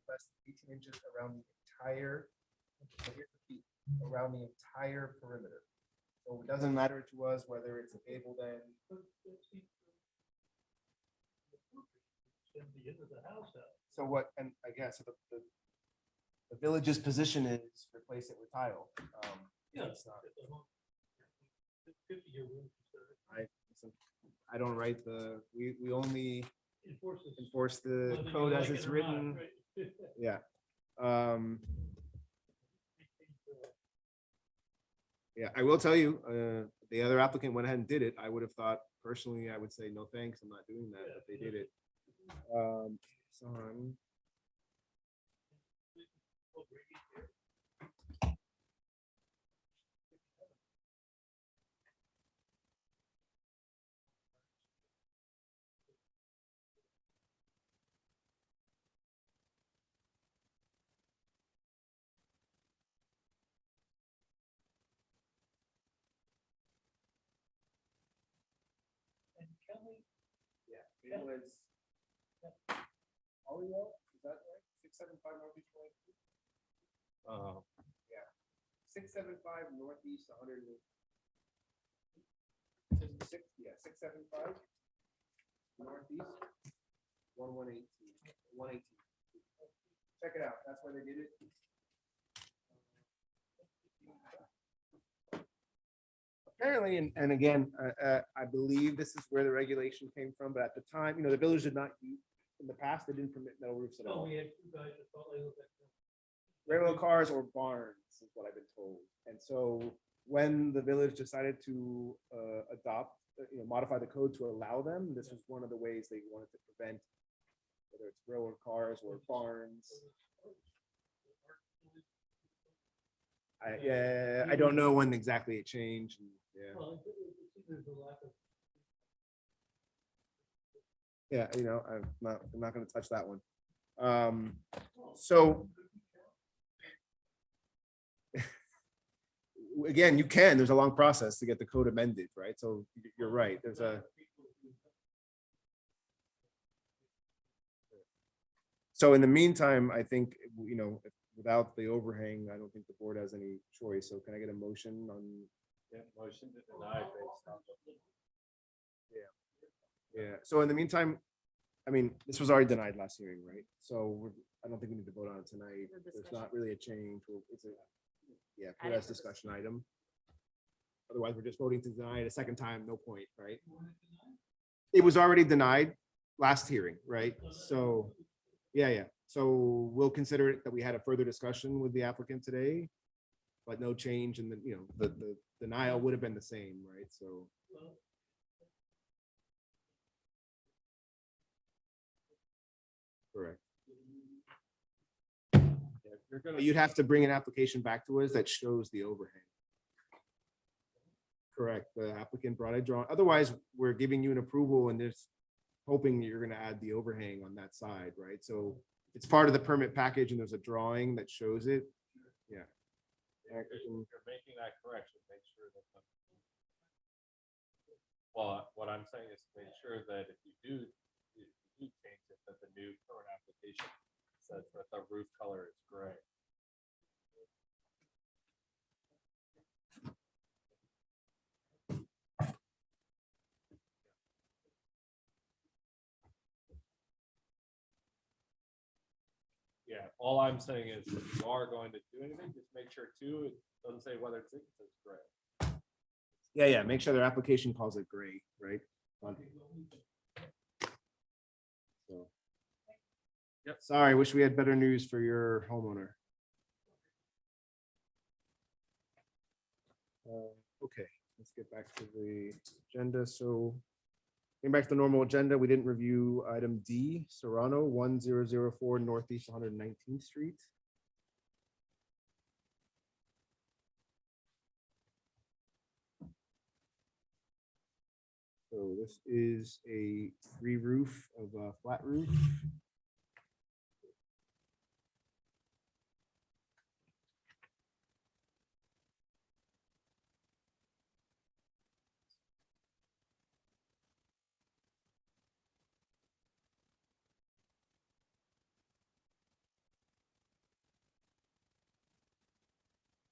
less than 18 inches around the entire, so here's the key, around the entire perimeter. So it doesn't matter to us whether it's a gabled end. So what, and I guess the village's position is replace it with tile. It's not. I don't write we only enforce the code as it's written. Yeah. Yeah, I will tell you, the other applicant went ahead and did it. I would have thought personally, I would say, no, thanks, I'm not doing that, but they did it. Son. Yeah, it was. Olio, is that right? 675 Northeast 22? Yeah. 675 Northeast 100. Yeah, 675 Northeast 1118. 118. Check it out. That's where they did it. Apparently, and again, I believe this is where the regulation came from, but at the time, you know, the village did not use, in the past, they didn't permit metal roofs at all. Railroad cars or barns is what I've been told. And so when the village decided to adopt, you know, modify the code to allow them, this was one of the ways they wanted to prevent whether it's railroad cars or barns. Yeah, I don't know when exactly it changed. Yeah. Yeah, you know, I'm not going to touch that one. So again, you can. There's a long process to get the code amended, right? So you're right. There's a. So in the meantime, I think, you know, without the overhang, I don't think the board has any choice. So can I get a motion on? Yeah, motion to deny based on. Yeah. So in the meantime, I mean, this was already denied last hearing, right? So I don't think we need to vote on it tonight. There's not really a change. It's a, yeah, put as discussion item. Otherwise, we're just voting to deny it a second time. No point, right? It was already denied. last hearing, right? So, yeah. So we'll consider it that we had a further discussion with the applicant today, but no change in the, the denial would have been the same, right? So. Correct. Yeah, if you're But gonna, you'd have to bring an application back to us that shows the overhang. Correct. The applicant brought a drawing. Otherwise, we're giving you an approval and just hoping that you're gonna add the overhang on that side, right? So it's part of the permit package and there's a drawing that shows it. Yeah. if you're making that correction, make sure that well, what I'm saying is make sure that if you do change it, that the new current application says that the roof color is gray. Yeah, all I'm saying is if you are going to do anything, just make sure too, it doesn't say whether it's, it says gray. Yeah. Make sure their application calls it gray, right? So. Yep. Sorry, wish we had better news for your homeowner. Okay, let's get back to the agenda. So getting back to the normal agenda, we didn't review item D, Serrano, 1004 Northeast 119th Street. So this is a re-roof of a flat roof.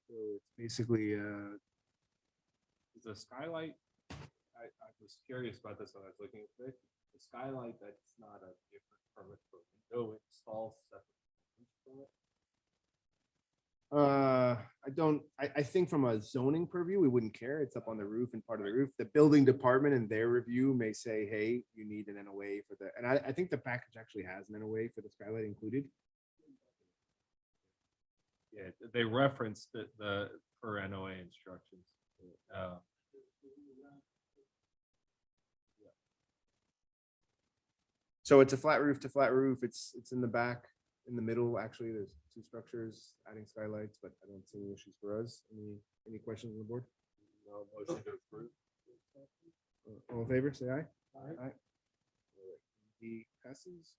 So it's basically The skylight, I was curious about this when I was looking at it. The skylight, that's not a different permit for window install separate permit. I think from a zoning purview, we wouldn't care. It's up on the roof and part of the roof. The building department in their review may say, hey, you need an NOA for the, and I think the package actually has an NOA for the skylight included. Yeah, they referenced the per NOA instructions. Uh, So it's a flat roof to flat roof. It's in the back, in the middle. Actually, there's two structures adding skylights, but I don't see any issues for us. Any questions on the board? No motion to approve. All in favor, say aye. Aye. D passes.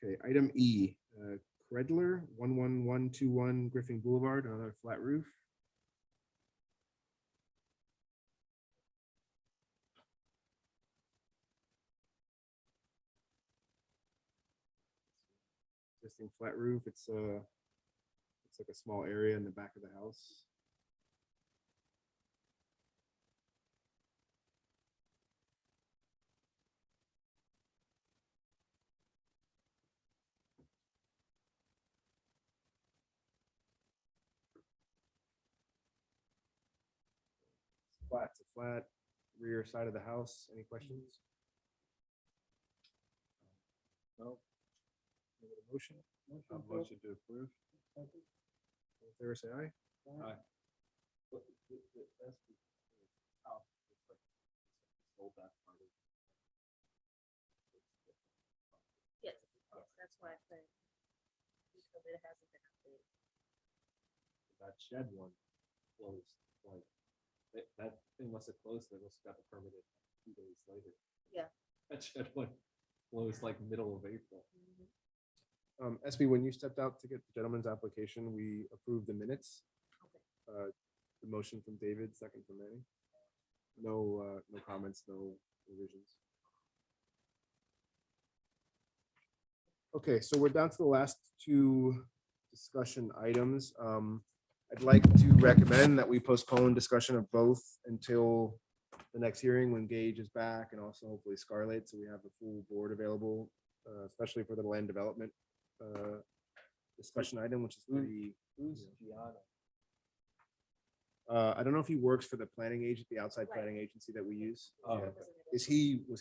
Okay, item E, Credler, 11121 Griffin Boulevard, another flat roof. Existing flat roof. It's like a small area in the back of the house. Flat to flat, rear side of the house. Any questions? No. Can I get a motion? Motion to approve. All in favor, say aye. Aye. Yes, that's why I said. Because it hasn't been updated. That shed one closed, like, that thing must have closed, they must have got the permit in 2 days later. Yeah. That shed one closed like middle of April. SB, when you stepped out to get the gentleman's application, we approved the minutes. The motion from David, second from Manny. No comments, no revisions. Okay, so we're down to the last two discussion items. I'd like to recommend that we postpone discussion of both until the next hearing when Gage is back and also hopefully Scarlett, so we have the full board available, especially for the land development discussion item, which is pretty. Who's Gianna? I don't know if he works for the planning agent, the outside Right. planning agency that we use. Oh, Yeah. okay. Was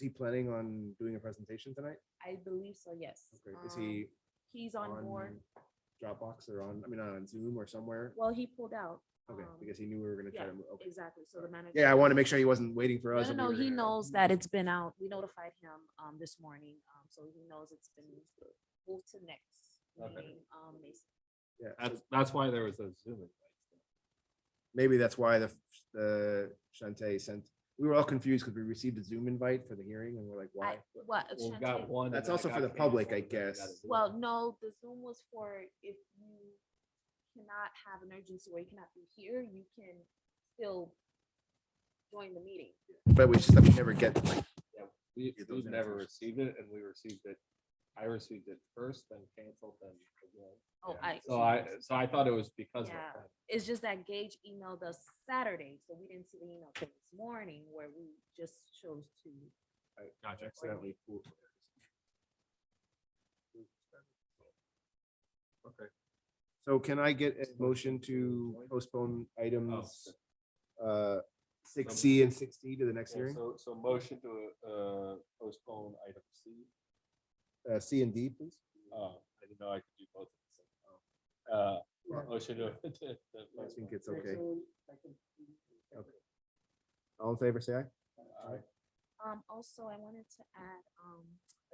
he planning on doing a presentation tonight? I believe so, yes. Okay, is he He's on board. Dropbox or on, I mean, on Zoom or somewhere? Well, he pulled out. Okay, um, because he knew we were gonna try yeah, to, okay. Exactly, so the manager. Yeah, I want to make sure he wasn't waiting for us. No, and no, we no, were he gonna- knows that it's been out. We notified him this morning, so he knows it's been moved to next. Okay. meeting, Mason. Yeah, so That's why there was a Zoom invite. maybe that's why the Shantae sent, we were all confused because we received a Zoom invite for the hearing and we're like, why? What? Well, we Shantae? got one. and That's then also it for got the public, I canceled, and then we got a guess. Zoom. Well, no, the Zoom was for if you cannot have an urgency where you cannot be here, you can still join the meeting. But we just, that we never get, like, Yeah, Get those we've never invitations. received it, and we received it. I received it first, then canceled, then again. Oh, Yeah. So I thought it was because of Yeah, that. it's just that Gage emailed us Saturday, so we didn't see the email till this morning where we just chose to. I accidentally pulled. Okay. So can I get a motion to postpone items six C and six D to the next Yeah, hearing? So motion to postpone item C. C and D, please. I didn't know I could do both at the same time. Motion to. I think it's okay. Okay. All in favor, say aye. Also, I wanted to add,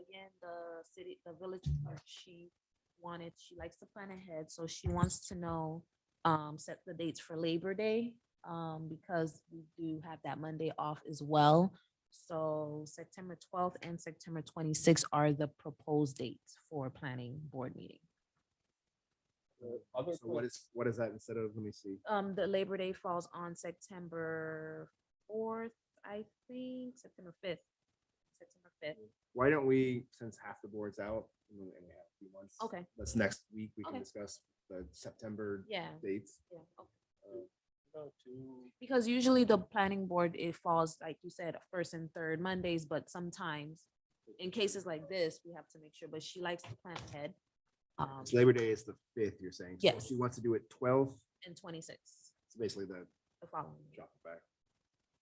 again, the village clerk, she likes to plan ahead, so she wants to know, set the dates for Labor Day, because we do have that Monday off as well. So September 12th and September 26th are the proposed dates for planning board meeting. Other So what is that instead of, let me see. The Labor Day falls on September 4th, I think, September 5th. September 5th. Why don't we, since half the board's out, and we have a few months. Okay. That's next week, we can Okay. discuss the September Yeah. dates. Yeah. Okay. two. Because usually the planning board, it falls, like you said, first and third Mondays, but sometimes in cases like this, we have to make sure, but she likes to plan ahead. It's Labor Day is the 5th, you're saying. So Yes. She wants to do it 12th, And 26, it's basically the the following. week. drop it back.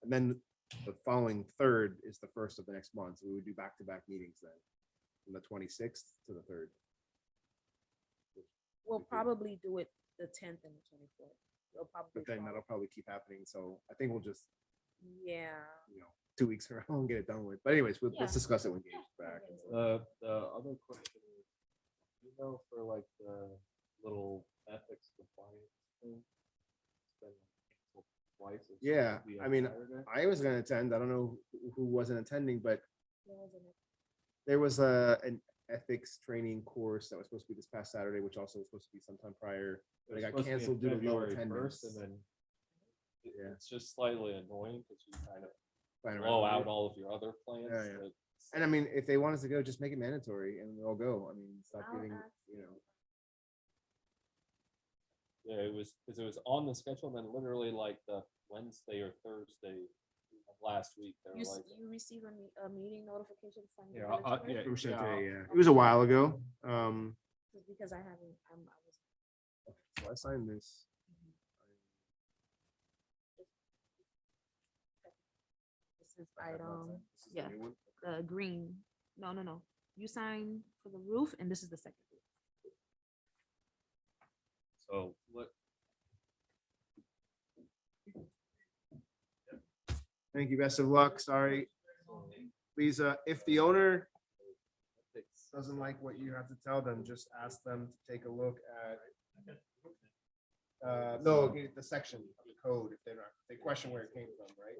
And then the following 3rd is the 1st of the next month, so we would do back-to-back meetings then. From the 26th to the 3rd. We'll Okay. probably do it the 10th and the 24th. We'll probably. But then that'll probably keep happening, so I think we'll just, Yeah. 2 weeks around and get it done with. But anyways, Yeah. let's discuss it when Gabe's Yeah. back. The other question is, for like the little ethics compliance thing? It's been canceled twice. It's supposed Yeah, to be I on mean, Saturday. I was gonna attend, I don't know who wasn't attending, but There wasn't it? there was an ethics training course that was supposed to be this past Saturday, which also was supposed to be sometime prior, but it was got supposed to be canceled due to low February attendance. 1st, And then Yeah. it's just slightly annoying because you kind of Flying around blow with out it. all of your other plans. Yeah, yeah. that- And I mean, if they want us to go, just make it mandatory and we'll all go. I mean, stop I'll giving, ask. Yeah, it was, because it was on the schedule, and then literally like the Wednesday or Thursday of last week, they were like. You receive a meeting notification from. the Yeah, village clerk? yeah. From Shantae, yeah. It was a while ago. Just because I haven't, I was. So I signed this. This is item, This is the yeah, new one? the green. No. You sign for the roof and this is the second. roof. So what? Thank you. Best of luck. Sorry. Please, if the owner doesn't like what you have to tell them, just ask them to take a look at no, the section of the code if they're not, they question where it came from, right?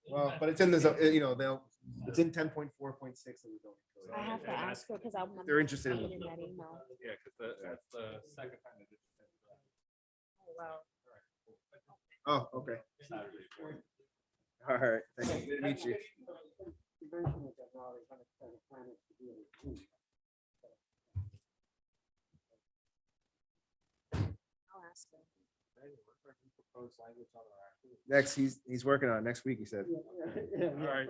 Well, but it's in the, it's in 10.4.6 of the zoning code. I have to ask her because I'm. They're interested in in that email. Yeah, because that's the second time they did. Oh, wow. Oh, okay. All right. Thank you. Good to meet you. I'll ask her. Next, he's working on it next week, he said. All right.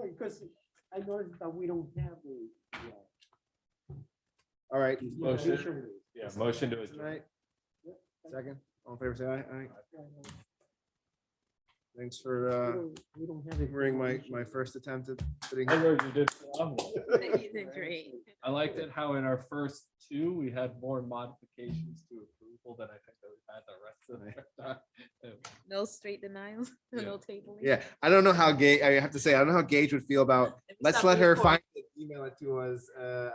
Because I noticed that we don't have a. All right. Motion. Yeah, motion to adjourn. Tonight. Second. All in favor, say aye. Aye. Thanks for hearing my first attempt at sitting I here. heard you did phenomenal. You did great. I liked it how in our first two, we had more modifications to approval than I think that we've had the rest of the time. No straight denials, Yeah. no tabling. Yeah, I don't know how Gage, I have to say, I don't know how Gage would feel about, Let me let's stop let the her recording. find it, email it to us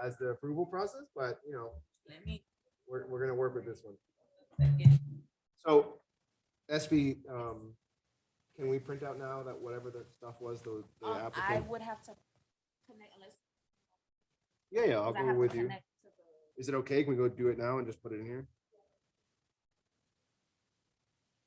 as the approval process, but you know, Let me. we're gonna work with this one. Second. So, SB, can we print out now that whatever the stuff was, the I applicant? would have to connect unless. Yeah, I'll 'cause I go have to with you. connect to the- Is it okay? Can we go do it now and just put it in here?